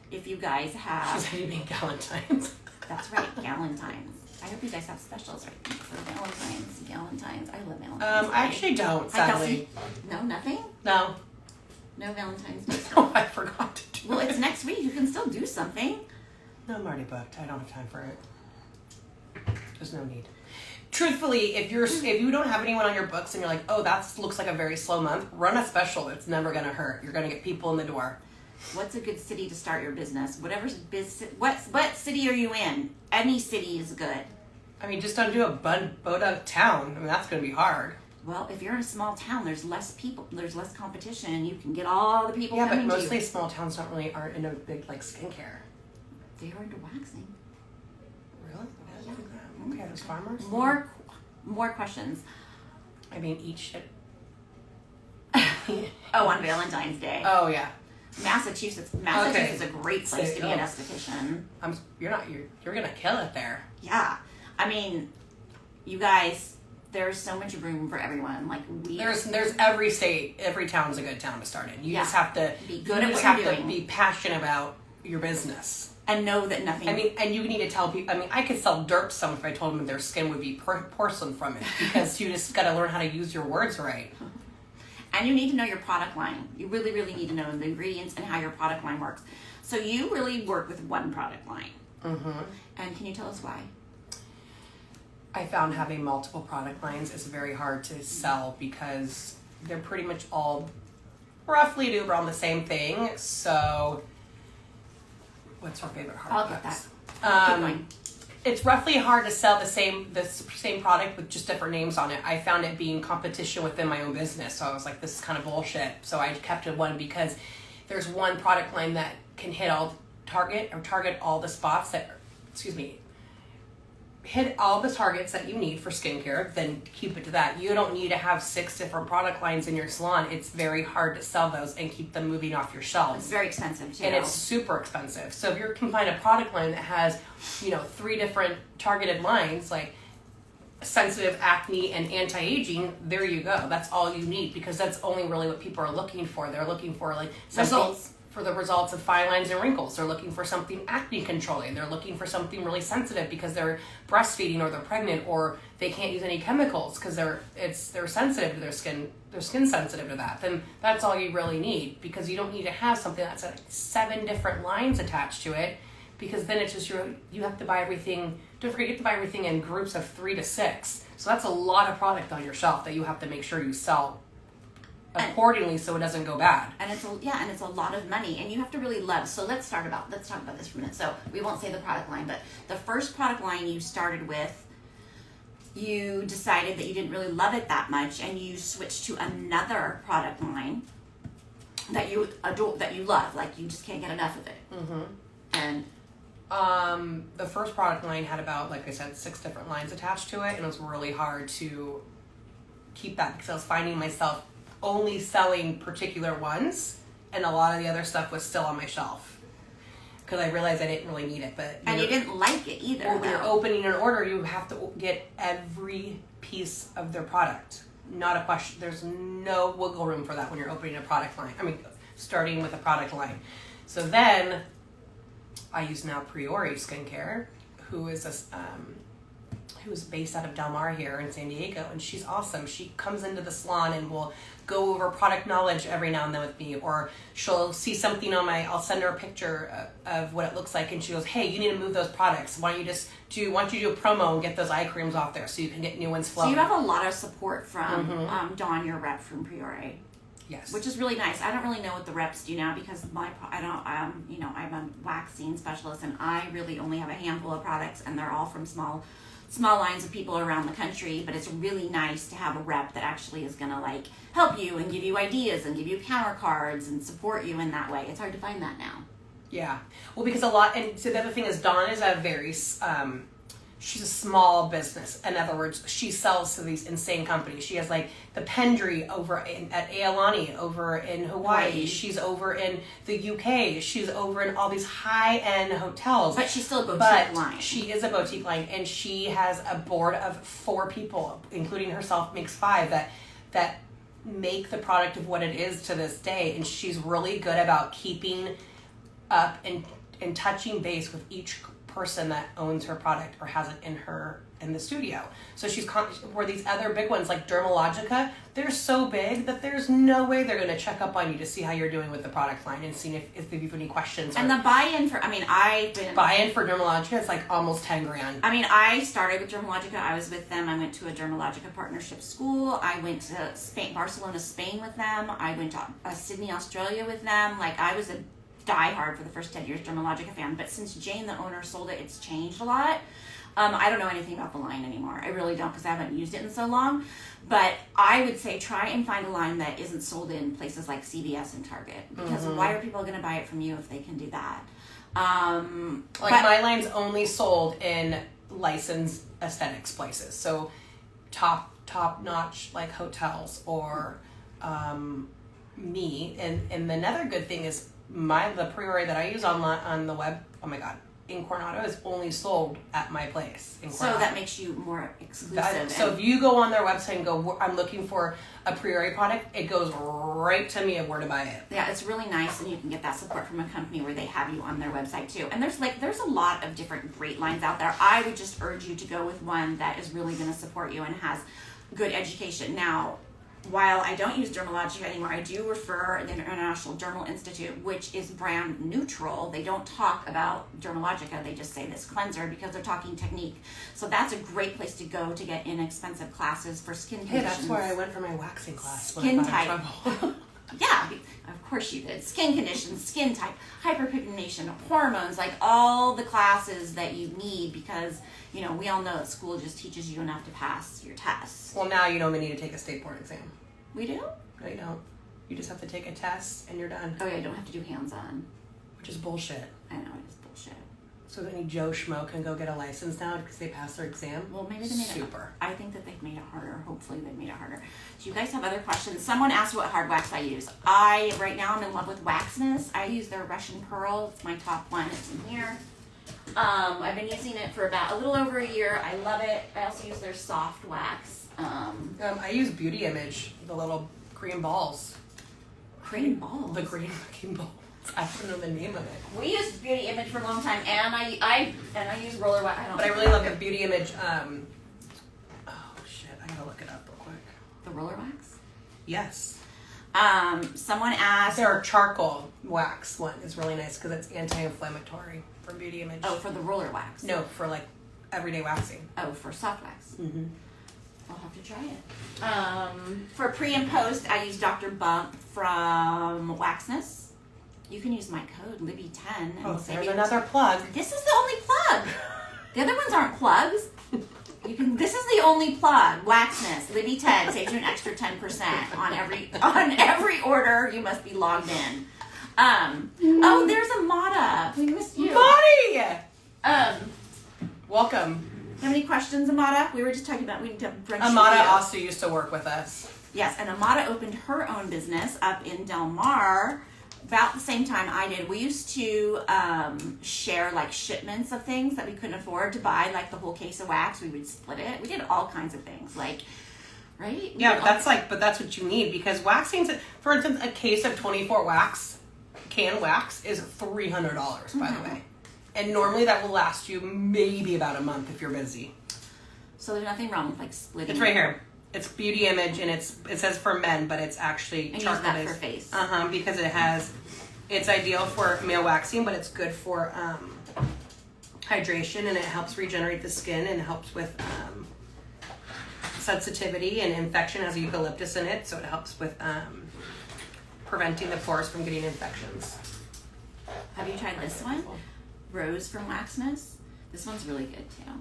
If you guys have... She's like, you mean Galentine's? That's right, Galentine's. I hope you guys have specials right now for Galentine's. I love Valentine's. I actually don't, sadly. No, nothing? No. No Valentine's Day. No, I forgot to do Well, it's next week. You can still do something. No, I'm already booked. I don't have time for it. There's no need. Truthfully, if you don't have anyone on your books and you're like, oh, that looks like a very slow month, run a special. It's never going to hurt. You're going to get people in the door. What's a good city to start your business? What city are you in? Any city is good. I mean, just don't do a boat town. I mean, that's going to be hard. Well, if you're in a small town, there's less people, there's less competition, and you can get all the people coming to you. Yeah, but mostly small towns aren't into big, like, skincare. They are into waxing. Really? Yeah. Okay, those farmers? More questions. I mean, eat shit. On Valentine's Day. Oh, yeah. Massachusetts is a great place to be an esthetician. You're gonna kill it there. Yeah, I mean, you guys, there's so much room for everyone. Like there's every town's a good town to start in. You just have to be good at what you're doing. Be passionate about your business. And know that nothing... I mean, and you need to tell people... I mean, I could sell dirt to someone if I told them their skin would be porcelain from it, because you just got to learn how to use your words right. And you need to know your product line. You really, really need to know the ingredients and how your product line works. So you really work with one product line. Mm-hmm. And can you tell us why? I found having multiple product lines is very hard to sell because they're pretty much all roughly do around the same thing. So, what's our favorite hard I'll products? get that. Keep going. It's roughly hard to sell the same product with just different names on it. I found it being competition within my own business. So I was like, this is kind of bullshit. So I kept it one because there's one product line that can target all the spots that, hit all the targets that you need for skincare, then keep it to that. You don't need to have 6 different product lines in your salon. It's very hard to sell those and keep them moving off your shelves. It's very expensive too. And it's super expensive. So if you can find a product line that has, 3 different targeted lines, like sensitive, acne, and anti-aging, there you go. That's all you need, because that's only really what people are looking for. They're looking for results. For the results of fine lines and wrinkles. They're looking for something acne controlling. They're looking for something really sensitive because they're breastfeeding or they're pregnant, or they can't use any chemicals because they're sensitive to their skin. Their skin's sensitive to that. Then that's all you really need, because you don't need to have something that's like 7 different lines attached to it, because then it's just you have to buy everything. Don't forget, you have to buy everything in groups of 3 to 6. So that's a lot of product on your shelf that you have to make sure you sell accordingly, so it doesn't go bad. And it's a lot of money, and you have to really love. So let's talk about this for a minute. So we won't say the product line, but the first product line you started with, you decided that you didn't really love it that much, and you switched to another product line that you adore, that you love, like you just can't get enough of it. Mm-hmm. And the first product line had about, like I said, 6 different lines attached to it, and it was really hard to keep that because I was finding myself only selling particular ones, and a lot of the other stuff was still on my shelf because I realized I didn't really need it. But you didn't like it either. Well, when you're opening an order, you have to get every piece of their product. Not a question. There's no wiggle room for that when you're opening a product line. I mean, starting with a product line. So then I use now Priori Skincare, who is who's based out of Del Mar here in San Diego, and she's awesome. She comes into the salon and will go over product knowledge every now and then with me, or she'll see something I'll send her a picture of what it looks like, and she goes, hey, you need to move those products. Why don't you do a promo and get those eye creams off there so you can get new ones flowing. So you have a lot of support from Dawn, your rep from Priori. Yes. Which is really nice. I don't really know what the reps do now because I'm a waxing specialist, and I really only have a handful of products, and they're all from small lines of people around the country. But it's really nice to have a rep that actually is going to help you and give you ideas and give you counter cards and support you in that way. It's hard to find that now. Yeah. Well, because and so the other thing is Dawn is a very she's a small business. In other words, she sells to these insane companies. She has the Pendry over at Aolani over in Hawaii. She's over in the UK. She's over in all these high-end hotels. But she's still a boutique line. She is a boutique line, and she has a board of 4 people, including herself, makes 5 that make the product of what it is to this day. And she's really good about keeping up and touching base with each person that owns her product or has it in the studio. So where these other big ones like Dermalogica, they're so big that there's no way they're going to check up on you to see how you're doing with the product line and see if they have any questions. And the buy-in for, buy-in for Dermalogica is almost $10,000. I mean, I started with Dermalogica. I was with them. I went to a Dermalogica partnership school. I went to Barcelona, Spain with them. I went to Sydney, Australia with them. I was a diehard for the first 10 years Dermalogica fan, but since Jane, the owner, sold it, it's changed a lot. I don't know anything about the line anymore. I really don't, because I haven't used it in so long. But I would say try and find a line that isn't sold in places like CVS and Target, because why are people going to buy it from you if they can do that? My line's only sold in licensed aesthetics places, so top notch hotels or me. And another good thing is the Priori that I use on the web, oh my god, in Coronado is only sold at my place in So Coronado. that makes you more exclusive. So if you go on their website and go, I'm looking for a Priori product, it goes right to me of where to buy it. Yeah, it's really nice, and you can get that support from a company where they have you on their website too. And there's a lot of different great lines out there. I would just urge you to go with one that is really going to support you and has good education. Now, while I don't use Dermalogica anymore, I do refer the International Dermal Institute, which is brand neutral. They don't talk about Dermalogica, they just say this cleanser because they're talking technique. So that's a great place to go to get inexpensive classes for skin conditions. Hey, that's where I went for my waxing class. Skin type. Yeah, of course you did. Skin conditions, skin type, hyperpigmentation, hormones, like all the classes that you need because, you know, we all know that school just teaches you enough to pass your tests. Well, now you don't even need to take a state board exam. We do? No, you don't. You just have to take a test and you're done. Oh yeah, you don't have to do hands-on. Which is bullshit. I know, it is bullshit. So any Joe Schmo can go get a license now because they passed their exam? Well, maybe they made Super. I think that they've made it harder. Hopefully they've made it harder. Do you guys have other questions? Someone asked what hard wax I use. Right now I'm in love with Waxness. I use their Russian Pearl. It's my top one. It's in here. I've been using it for about a little over a year. I love it. I also use their soft wax. I use Beauty Image, the little green balls. Green balls? The green looking balls. I don't know the name of it. We used Beauty Image for a long time, and I use roller wax. But I really love the Beauty Image. Oh shit! I gotta look it up real quick. The roller wax? Yes. Someone asked. Their charcoal wax one is really nice because it's anti-inflammatory for Beauty Image. Oh, for the roller wax? No, for like everyday waxing. Oh, for soft wax. Mm-hmm. I'll have to try it. For pre and post, I use Dr. Bump from Waxness. You can use my code Libbey10. And Oh, we'll save there's you. another plug. This is the only plug. The other ones aren't plugs. This is the only plug. Waxness Libbey10 saves you an extra 10% on every order. You must be logged in. Oh, there's Amada. We missed you. Buddy! Welcome. How many questions, Amada? We were just talking about we need to brunch. Amada studio. also used to work with us. Yes, and Amada opened her own business up in Del Mar about the same time I did. We used to share like shipments of things that we couldn't afford to buy, like the whole case of wax. We would split it. We did all kinds of things, like, right? Yeah, but that's what you need because waxing, for instance, a case of 24 can wax is $300, by the way. And normally that will last you maybe about a month if you're busy. So there's nothing wrong with like splitting. It's right here. It's Beauty Image and it says for men, but it's actually And charcoal use that for face. Because it's ideal for male waxing, but it's good for hydration and it helps regenerate the skin and helps with sensitivity and infection. Has eucalyptus in it, so it helps with preventing the pores from getting infections. Have you tried this one? Rose from Waxness. This one's really good too.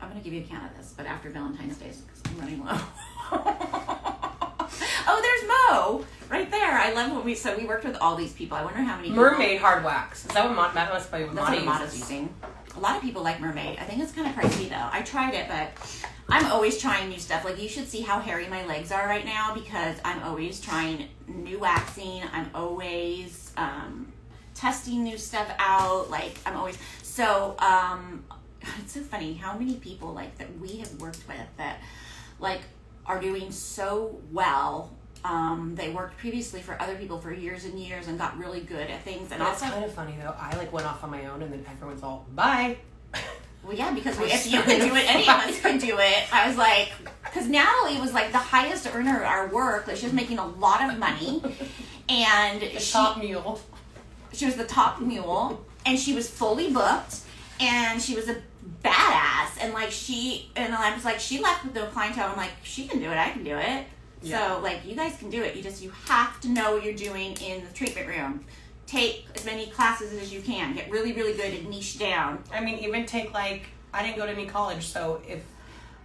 I'm gonna give you a can of this, but after Valentine's Day because I'm running low. Oh, there's Mo right there. I love when we worked with all these people. I wonder how many Mermaid hard wax. Is that what that must be what That's what Mata Mata's uses? using. A lot of people like Mermaid. I think it's kind of pricey though. I tried it, but I'm always trying new stuff. Like you should see how hairy my legs are right now because I'm always trying new waxing. I'm always testing new stuff out. Like I'm always so. It's so funny how many people like that we have worked with that like are doing so well. They worked previously for other people for years and years and got really good at things. And That's also, kind of funny though. I like went off on my own and then everyone's all bye. well, yeah, because if you can do it, any of us can do it. I was like, because Natalie was like the highest earner at our work. Like she was making a lot of money, and Top mule. she was the top mule, and she was fully booked, and she was a badass. And like I was like, she left with no clientele. I'm like, she can do it. I can do it. Yeah. So like, you guys can do it. You have to know what you're doing in the treatment room. Take as many classes as you can. Get really, really good and niche down. I mean, even take I didn't go to any college, so if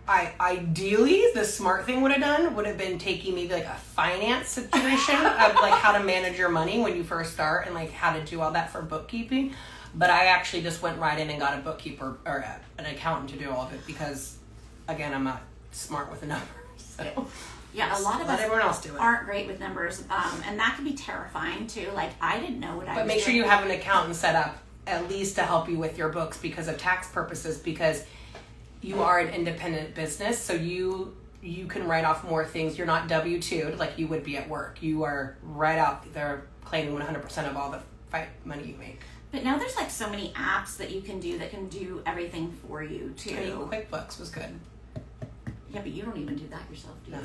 ideally the smart thing would have been taking maybe like a finance situation of like how to manage your money when you first start and like how to do all that for bookkeeping. But I actually just went right in and got a bookkeeper or an accountant to do all of it because, again, I'm not smart with the numbers. So Yeah, a lot of let us everyone else do it. aren't great with numbers, and that can be terrifying too. Like I didn't know what I was But make sure doing. you have an accountant set up at least to help you with your books because of tax purposes, because you are an independent business, so you can write off more things. You're not W-2'd like you would be at work. You are right out there claiming 100% of all the money you make. But now there's like so many apps that you can do everything for you too. I mean, QuickBooks was good. Yeah, but you don't even do that yourself, do you? No.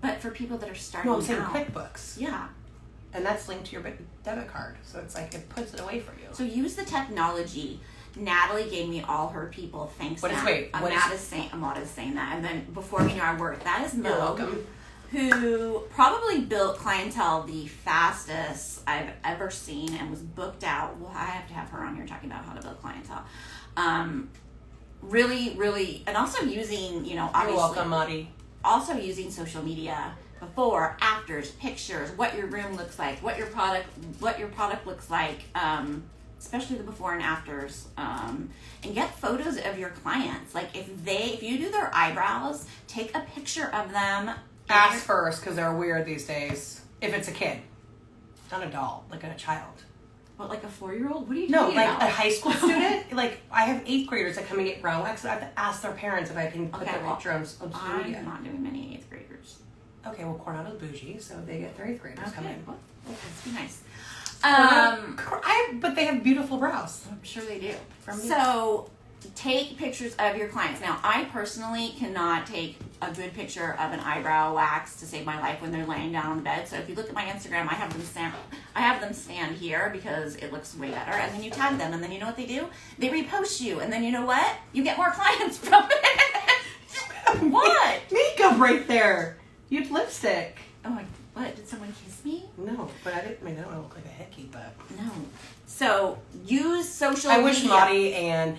But for people that are starting No, I'm saying out, QuickBooks. yeah. And that's linked to your debit card. So it's like it puts it away for you. So use the technology. Natalie gave me all her people. Thanks, Nat. Matt is saying that. And then before we know our work, that is You're Mo, welcome. who probably built clientele the fastest I've ever seen and was booked out. Well, I have to have her on here talking about how to build clientele. Really, really, and also using, obviously. You're welcome, Maddie. Also using social media, before, afters, pictures, what your room looks like, what your product looks like, especially the before and afters, and get photos of your clients. Like if you do their eyebrows, take a picture of them. Ask first, because they're weird these days. If it's a kid, not a doll, like a child. What, like a 4-year-old? What are you No, talking like about? a high school student. Like I have 8th graders that come and get brow wax, and I have to ask their parents if I can put their picture on social media. I'm not doing many 8th graders. Okay, well, Coronado's bougie, so they get their 8th graders come in. Well, that's be nice. But they have beautiful brows. I'm sure they do. From me. So take pictures of your clients. Now, I personally cannot take a good picture of an eyebrow wax to save my life when they're laying down on the bed. So if you look at my Instagram, I have them stand here because it looks way better. And then you tag them, and then you know what they do? They repost you, and then you know what? You get more clients from it. What? Makeup right there. You have lipstick. Oh my! What? Did someone kiss me? No, but I don't want to look like a hickey, but No. So use social media. I wish Maddie and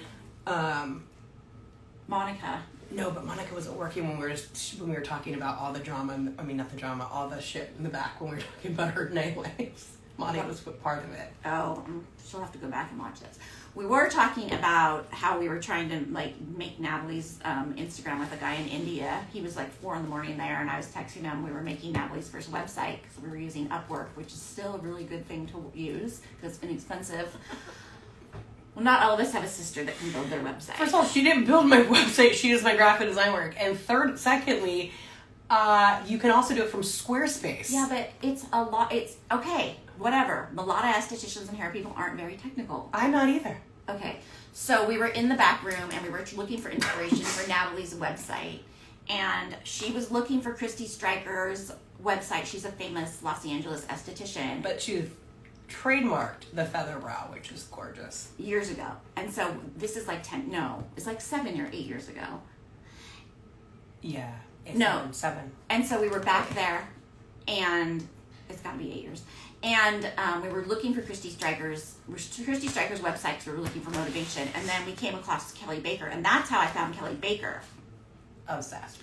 Monica. No, but Monica wasn't working when we were talking about all the drama. I mean, not the drama, all the shit in the back when we were talking about her night lives. Maddie was part of it. Oh, she'll have to go back and watch this. We were talking about how we were trying to make Natalie's Instagram with a guy in India. He was 4 a.m. there, and I was texting him. We were making Natalie's first website because we were using Upwork, which is still a really good thing to use because it's inexpensive. Well, not all of us have a sister that can build their website. First of all, she didn't build my website. She does my graphic design work. And secondly, you can also do it from Squarespace. Yeah, but it's a lot. It's okay. Whatever. A lot of estheticians and hair people aren't very technical. I'm not either. Okay, so we were in the back room and we were looking for inspiration for Natalie's website, and she was looking for Christy Stryker's website. She's a famous Los Angeles esthetician. But she trademarked the feather brow, which is gorgeous. Years ago. And so this is it's 7 or 8 years ago. Yeah. No. 7. And so we were back there, and it's got to be 8 years. And we were looking for Christy Stryker's website because we were looking for motivation. And then we came across Kelly Baker, and that's how I found Kelly Baker. Obsessed.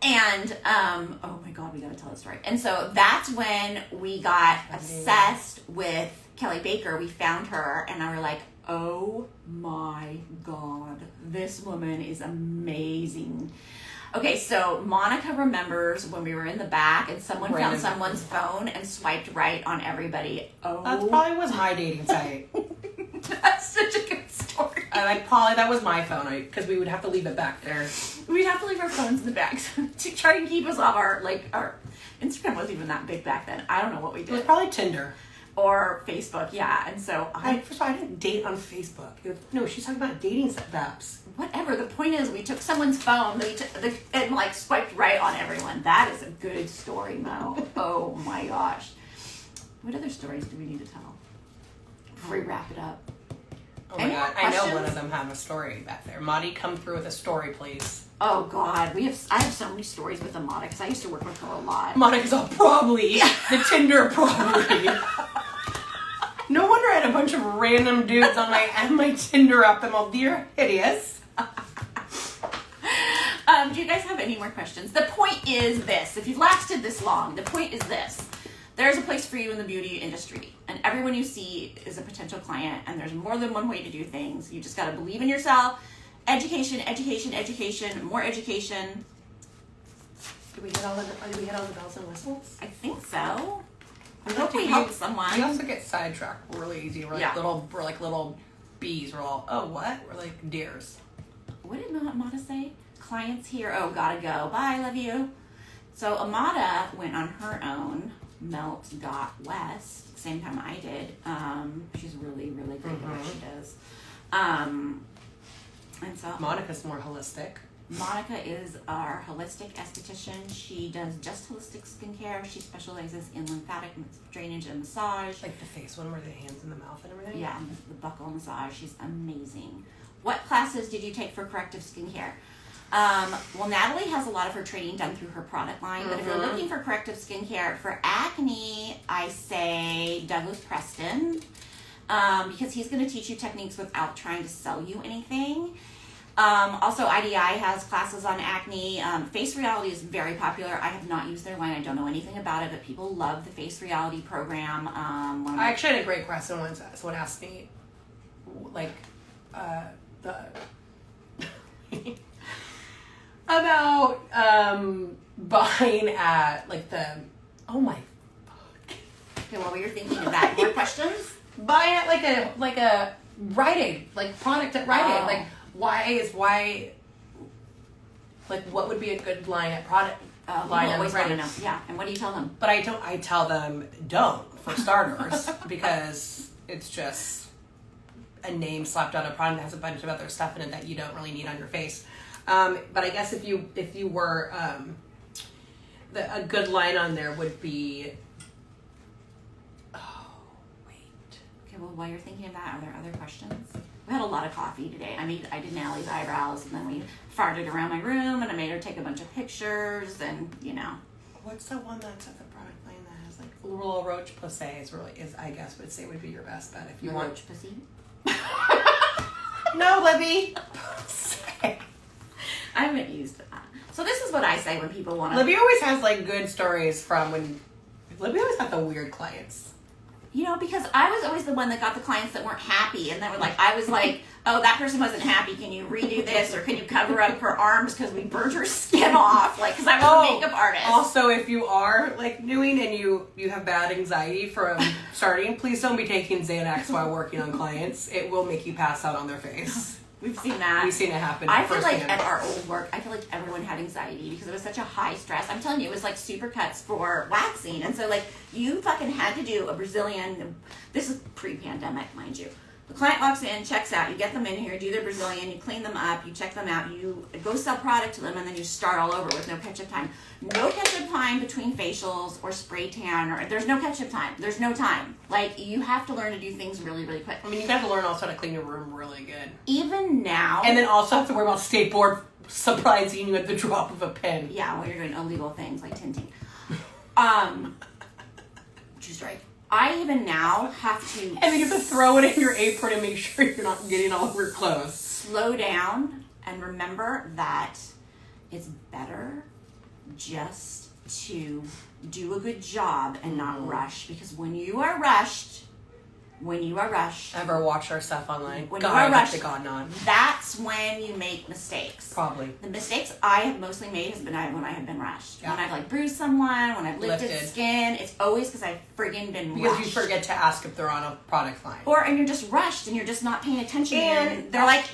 And, oh my God, we got to tell the story. And so that's when we got obsessed with Kelly Baker. We found her, and I were like, oh my God, this woman is amazing. Okay, so Monica remembers when we were in the back and someone found someone's phone and swiped right on everybody. Oh, that probably was my dating site. That's such a good story. That was my phone because we would have to leave it back there. We'd have to leave our phones in the back to try and keep us off our Instagram wasn't even that big back then. I don't know what we did. It was probably Tinder. Or Facebook, yeah. And so first of all, I didn't date on Facebook. No, she's talking about dating apps. Whatever. The point is, we took someone's phone and swiped right on everyone. That is a good story, Mo. Oh my gosh. What other stories do we need to tell before we wrap it up? Oh my God, I know one of them have a story back there. Maddie, come through with a story, please. Oh God, I have so many stories with Amada because I used to work with her a lot. Monica's all probably the Tinder probably. No wonder I had a bunch of random dudes on my Tinder app. I'm all, you're hideous. Do you guys have any more questions? The point is this. If you've lasted this long, the point is this. There's a place for you in the beauty industry. And everyone you see is a potential client. And there's more than one way to do things. You just got to believe in yourself. Education, education, education, more education. Did we hit all the bells and whistles? I think so. We hope we help someone. We also get sidetracked really easy. We're like Yeah. little bees. We're all, oh, what? We're like deers. What did Amada say? Clients here. Oh, gotta go. Bye, love you. So Amada went on her own. Melt got west. Same time I did. She's really, really great at what she does. And so Monica's more holistic. Monica is our holistic esthetician. She does just holistic skincare. She specializes in lymphatic drainage and massage. Like the face one where the hands in the mouth and everything? Yeah, the buccal massage. She's amazing. What classes did you take for corrective skincare? Well, Natalie has a lot of her training done through her product line, but if you're looking for corrective skincare for acne, I say Douglas Preston, because he's going to teach you techniques without trying to sell you anything. Also, IDI has classes on acne. Face Reality is very popular. I have not used their line. I don't know anything about it, but people love the Face Reality program. I actually had a great question once. Someone asked me, like, about buying at like the oh my Okay, well, you're thinking of that. More questions? buying at like a Rite Aid, like product at Rite Aid. Like why like what would be a good line at product line always at Rite want to Aid? know. Yeah, and what do you tell them? But I tell them don't for starters because it's just a name slapped on a product that has a bunch of other stuff in it that you don't really need on your face. But I guess if you were a good line on there would be Okay, well, while you're thinking of that, are there other questions? We had a lot of coffee today. I did Natalie's eyebrows, and then we farted around my room, and I made her take a bunch of pictures, and what's the one that's at the product line that has like little roach posay is I guess would say would be your best bet if you want roach pussy. No, Libbey. I haven't used that. So this is what I say when people want to. Libbey always has like good stories from when Libbey always got the weird clients. Because I was always the one that got the clients that weren't happy, and they were like, I was like, oh, that person wasn't happy. Can you redo this, or can you cover up her arms because we burnt her skin off? Like, because I was a makeup artist. Also, if you are like doing and you have bad anxiety from starting, please don't be taking Xanax while working on clients. It will make you pass out on their face. We've seen that. We've seen it happen. I feel like at our old work, I feel like everyone had anxiety because it was such a high stress. I'm telling you, it was like supercuts for waxing. And so like you fucking had to do a Brazilian, this is pre-pandemic, mind you. The client walks in, checks out, you get them in here, do their Brazilian, you clean them up, you check them out, you go sell product to them, and then you start all over with no catch-up time. No catch-up time between facials or spray tan, or there's no catch-up time. There's no time. Like, you have to learn to do things really, really quick. I mean, you have to learn also how to clean your room really good. Even now. And then also have to worry about skateboard surprising you at the drop of a pen. Yeah, when you're doing illegal things like tinting. True story. I even now have to... And then you have to throw it in your apron and make sure you're not getting all over your clothes. Slow down and remember that it's better just to do a good job and not rush. Because when you are rushed... Ever watch our stuff online? When God, you are rushed, to God, not. that's when you make mistakes. Probably. The mistakes I have mostly made has been when I have been rushed. Yeah. When I've like bruised someone, when I've lifted skin, it's always because I've friggin' been rushed. Because you forget to ask if they're on a product line. And you're just rushed and you're just not paying attention. And they're like,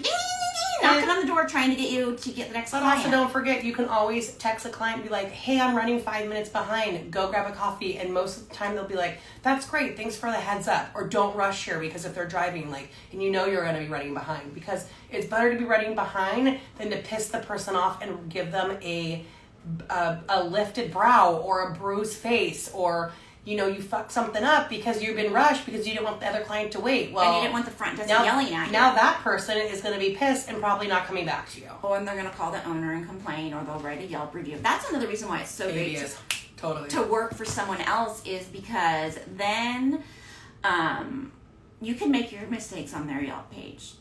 knocking on the door trying to get you to get the next client. But also don't forget, you can always text a client and be like, hey, I'm running 5 minutes behind. Go grab a coffee. And most of the time they'll be like, that's great. Thanks for the heads up. Or don't rush here because if they're driving, and you know you're going to be running behind. Because it's better to be running behind than to piss the person off and give them a lifted brow or a bruised face or... you fuck something up because you've been rushed because you didn't want the other client to wait. Well, and you didn't want the front desk yelling at you. Now that person is going to be pissed and probably not coming back to you. Or they're going to call the owner and complain, or they'll write a Yelp review. That's another reason why it's so great to work for someone else is because then you can make your mistakes on their Yelp page.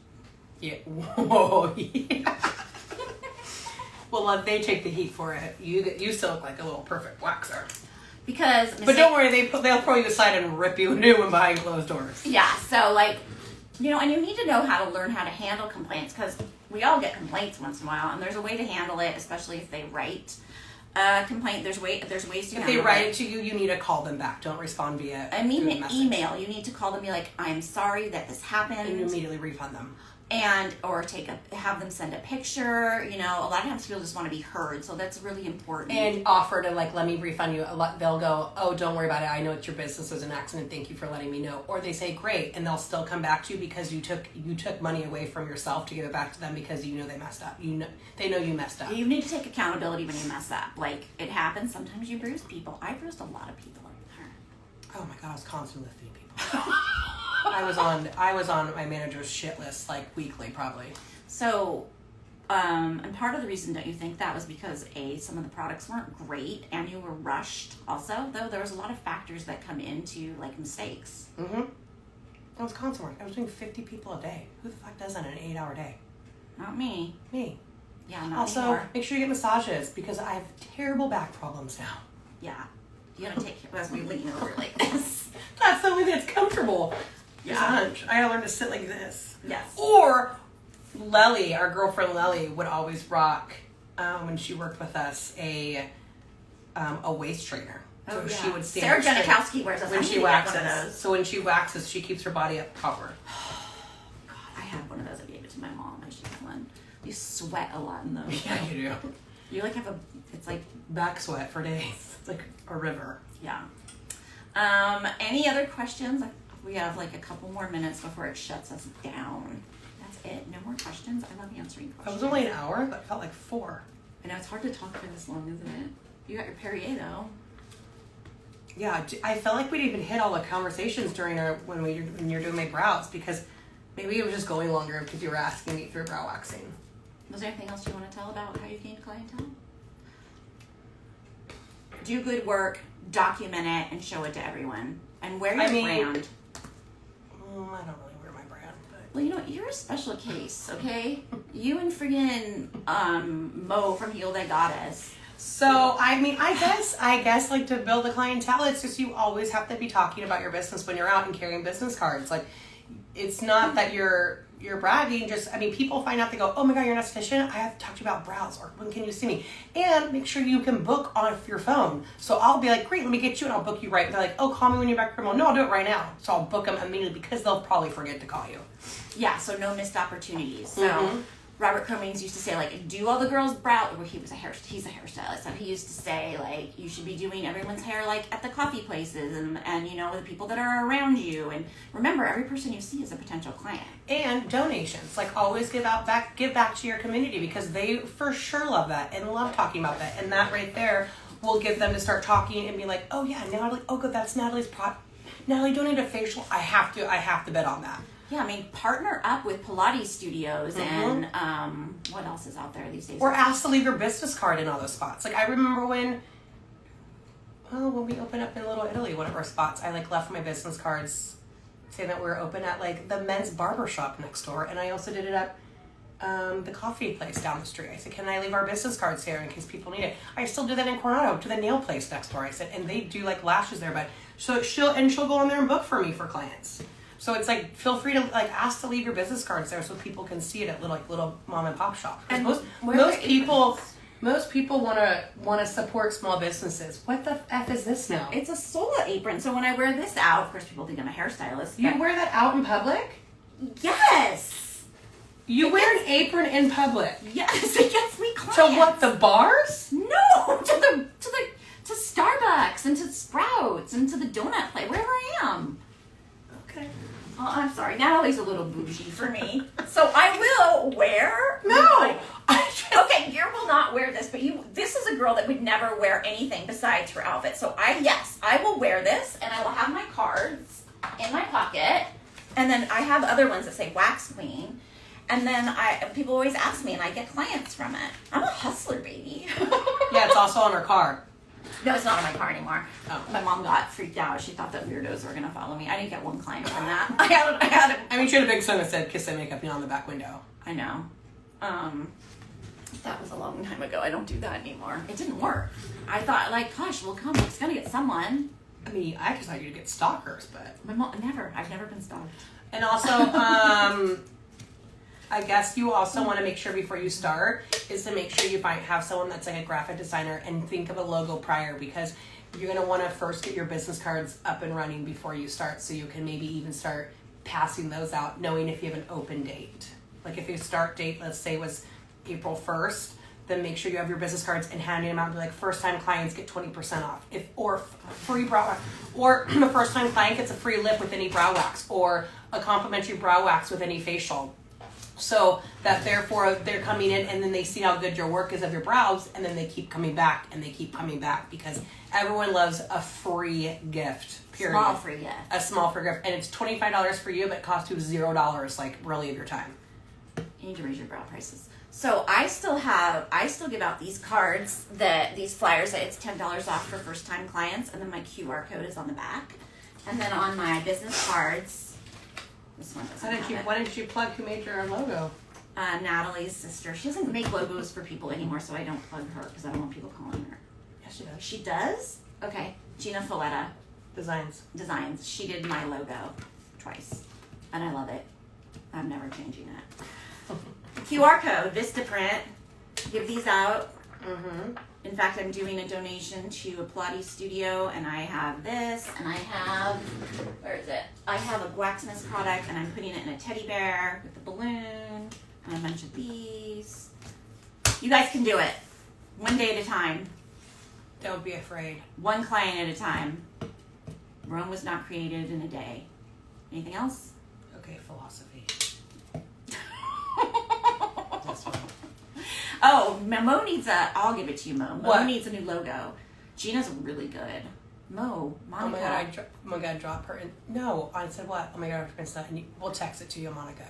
Yeah. Whoa. Yeah. Well, they take the heat for it. You still look like a little perfect waxer. But don't worry, they'll throw you aside and rip you a new one behind closed doors. Yeah, so and you need to know how to learn how to handle complaints because we all get complaints once in a while, and there's a way to handle it, especially if they write. complaint. There's ways to If handle they it. write it to you, you need to call them back. Don't respond via I mean, through the message. email. You need to call them and be like, I'm sorry that this happened. And you immediately refund them. And, or have them send a picture. You know, a lot of times people just want to be heard. So that's really important. And offer to, like, let me refund you. They'll go, oh, don't worry about it. I know it's your business. It was an accident. Thank you for letting me know. Or they say, great. And they'll still come back to you because you took money away from yourself to give it back to them because you know they messed up. They know you messed up. You need to take accountability when you mess up. Like, it happens. Sometimes you bruise people. I bruised a lot of people in there. Oh my God, I was constantly lifting people. I was on my manager's shit list like weekly probably. So, and part of the reason, don't you think, that was because some of the products weren't great and you were rushed also, though there was a lot of factors that come into like mistakes. Mm-hmm. I was constant work. I was doing 50 people a day. Who the fuck does that in an 8-hour day? Not me. Me. Yeah, not Also, anymore. make sure you get massages because I have terrible back problems now. Yeah. You gotta take care of me leaning over like this. That's the only thing that's comfortable. Yeah. Hunch. I gotta learn to sit like this. Yes. Or Lely, our girlfriend Lely, would always rock when she worked with us a waist trainer. So Oh, yeah. she would stand Sarah straight Janikowski wears when she waxes. So when she waxes, she keeps her body up proper. God, I had one of those. I gave it to my mom and she had one. You sweat a lot in those. Yeah, you do. You like have it's like, Back sweat for days. It's like a river. yeah. Any other questions? We have like a couple more minutes before it shuts us down. That's it. No more questions. I love answering That questions. was only an hour. That felt like 4. I know it's hard to talk for this long, isn't it? You got your Perrier though. Yeah, I felt like we'd even hit all the conversations during when you're doing my brows because maybe it was just going longer because you were asking me for brow waxing. Was there anything else you want to tell about how you gained clientele? Do good work, document it, and show it to everyone. And wear your brand. I don't really wear my brand, but Well, you know what? You're a special case, okay? You and friggin' Mo from Heal Thy Goddess. so I guess like to build a clientele, it's just you always have to be talking about your business when you're out and carrying business cards. Like, it's not that you're bragging. People find out, they go, oh my God, you're an esthetician? I have to talk to you about brows, or when can you see me? And make sure you can book off your phone. So I'll be like, great, let me get you, and I'll book you right. And they're like, oh, call me when you're back from home. No, I'll do it right now. So I'll book them immediately because they'll probably forget to call you. Yeah, so no missed opportunities. So Robert Cummings used to say, like, do all the girls' brow. Well, he's a hairstylist, and he used to say, like, you should be doing everyone's hair, like, at the coffee places and you know, the people that are around you. And remember, every person you see is a potential client. And donations, like always give back to your community because they for sure love that and love talking about that. And that right there will give them to start talking and be like, oh yeah, Natalie, oh good, that's Natalie's Natalie donated a facial. I have to bet on that. Yeah, I mean, partner up with Pilates studios and what else is out there these days? Or ask to leave your business card in all those spots. Like I remember when we opened up in Little Italy, one of our spots, I like left my business cards saying that we were open at like the men's barber shop next door, and I also did it at the coffee place down the street. I said, can I leave our business cards here in case people need it? I still do that in Coronado to the nail place next door. I said, and they do like lashes there, but she'll go on there and book for me for clients. So it's like, feel free to like ask to leave your business cards there so people can see it at little mom and pop shops. And most people want to support small businesses. What the F is this now? It's a Sola apron. So when I wear this out, of course, people think I'm a hairstylist. You wear that out in public? Yes. You wear an apron in public? Yes, it gets me clients. To what, the bars? No, to Starbucks and to Sprouts and to the donut place, wherever I am. Okay. Oh, I'm sorry. Natalie's a little bougie for me. So I will wear... No! Okay, you will not wear this, but this is a girl that would never wear anything besides her outfit. So I will wear this, and I will have my cards in my pocket, and then I have other ones that say Wax Queen, and then people always ask me, and I get clients from it. I'm a hustler, baby. Yeah, it's also on her car. No, it's not in my car anymore. Oh. My mom got freaked out. She thought that weirdos were going to follow me. I didn't get one client from that. I had she had a big sign that said "Kiss and Makeup" on the back window. I know. That was a long time ago. I don't do that anymore. It didn't work. I thought, like, gosh, we'll come. It's going to get someone. I mean, I just thought you'd get stalkers, but... My mom, never. I've never been stalked. And also, I guess you also want to make sure before you start is to make sure you have someone that's like a graphic designer and think of a logo prior, because you're going to want to first get your business cards up and running before you start, so you can maybe even start passing those out, knowing if you have an open date. Like if your start date, let's say, was April 1st, then make sure you have your business cards and handing them out and be like, first time clients get 20% off, or free brow wax, or the first time client gets a free lip with any brow wax, or a complimentary brow wax with any facial. So that therefore they're coming in and then they see how good your work is of your brows, and then they keep coming back and they keep coming back, because everyone loves a free gift. Period. Small free gift. A small free gift, and it's $25 for you, but it costs you $0, like really, of your time. You need to raise your brow prices. So I still give out these cards, these flyers that it's $10 off for first time clients, and then my QR code is on the back. And then on my business cards, this one doesn't have it. Why didn't you plug who made your logo? Natalie's sister. She doesn't make logos for people anymore, so I don't plug her because I don't want people calling her. Yes, she does. She does? Okay. Gina Falletta. Designs. She did my logo twice, and I love it. I'm never changing it. QR code, Vistaprint. Give these out. Mm-hmm. In fact, I'm doing a donation to a Pilates studio, and I have this, and I have, where is it? I have a Waxness product, and I'm putting it in a teddy bear with a balloon, and a bunch of these. You guys can do it. One day at a time. Don't be afraid. One client at a time. Rome was not created in a day. Anything else? Okay, philosophy. Oh, Mo needs I'll give it to you, Mo. Mo What? needs a new logo. Gina's really good. Monica. Oh my god, drop her in. No, I said what? Oh my god, we'll text it to you, Monica.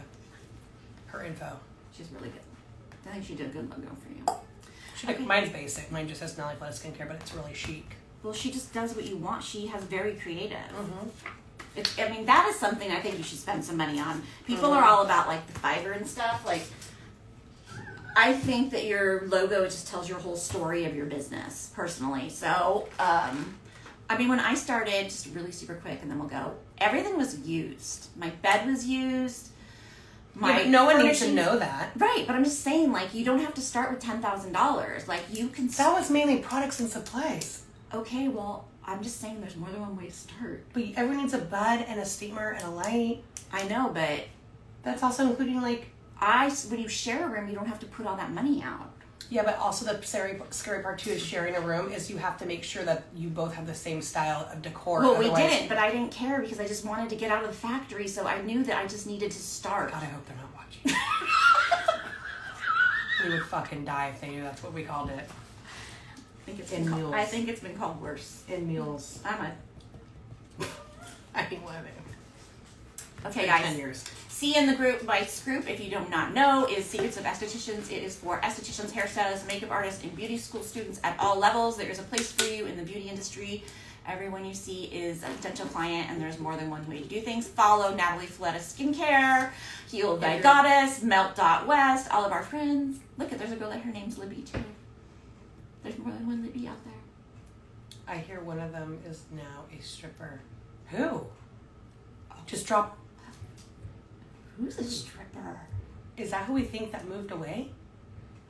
Her info. She's really good. I think she did a good logo for you. Okay. Mine's basic. Mine just says Natalie Falletta Skincare, but it's really chic. Well, she just does what you want. She has very creative. Mm-hmm. I mean, that is something I think you should spend some money on. People are all about like the Fiverr and stuff. Like, I think that your logo just tells your whole story of your business, personally. So, I mean, when I started, just really super quick, and then we'll go. Everything was used. My bed was used. But no one needs to know that. Right, but I'm just saying, like, you don't have to start with $10,000. Like, you can... That was mainly products and supplies. Okay, well, I'm just saying there's more than one way to start. But everyone needs a bud and a steamer and a light. I know, but... That's also including, like... When you share a room, you don't have to put all that money out. Yeah, but also the scary part too is sharing a room is you have to make sure that you both have the same style of decor. Well, we didn't, but I didn't care because I just wanted to get out of the factory, so I knew that I just needed to start. God, I hope they're not watching. We would fucking die if they knew that's what we called it. I think it's been called worse. In mules. I mean, what are they? Okay, like guys. 10 years. See in the group, Mike's group, if you do not know, is Secrets of Estheticians. It is for estheticians, hairstylists, makeup artists, and beauty school students at all levels. There is a place for you in the beauty industry. Everyone you see is a potential client, and there's more than one way to do things. Follow Natalie Falletta Skincare, Healed by Goddess, Melt.West, all of our friends. Look, there's a girl that her name's Libbey, too. There's more than one Libbey out there. I hear one of them is now a stripper. Who? Just drop. Who's a stripper? Is that who we think that moved away?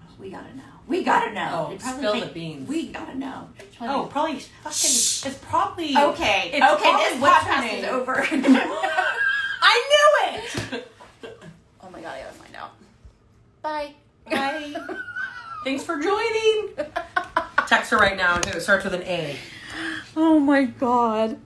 Oh, we gotta know. We gotta know. Oh, spill the beans. We gotta know. Probably fucking. It's probably. Okay. It's probably, This what's her podcast name? is over. I knew it. Oh my god, I gotta find out. Bye. Bye. Thanks for joining. Text her right now. It starts with an A. Oh my god.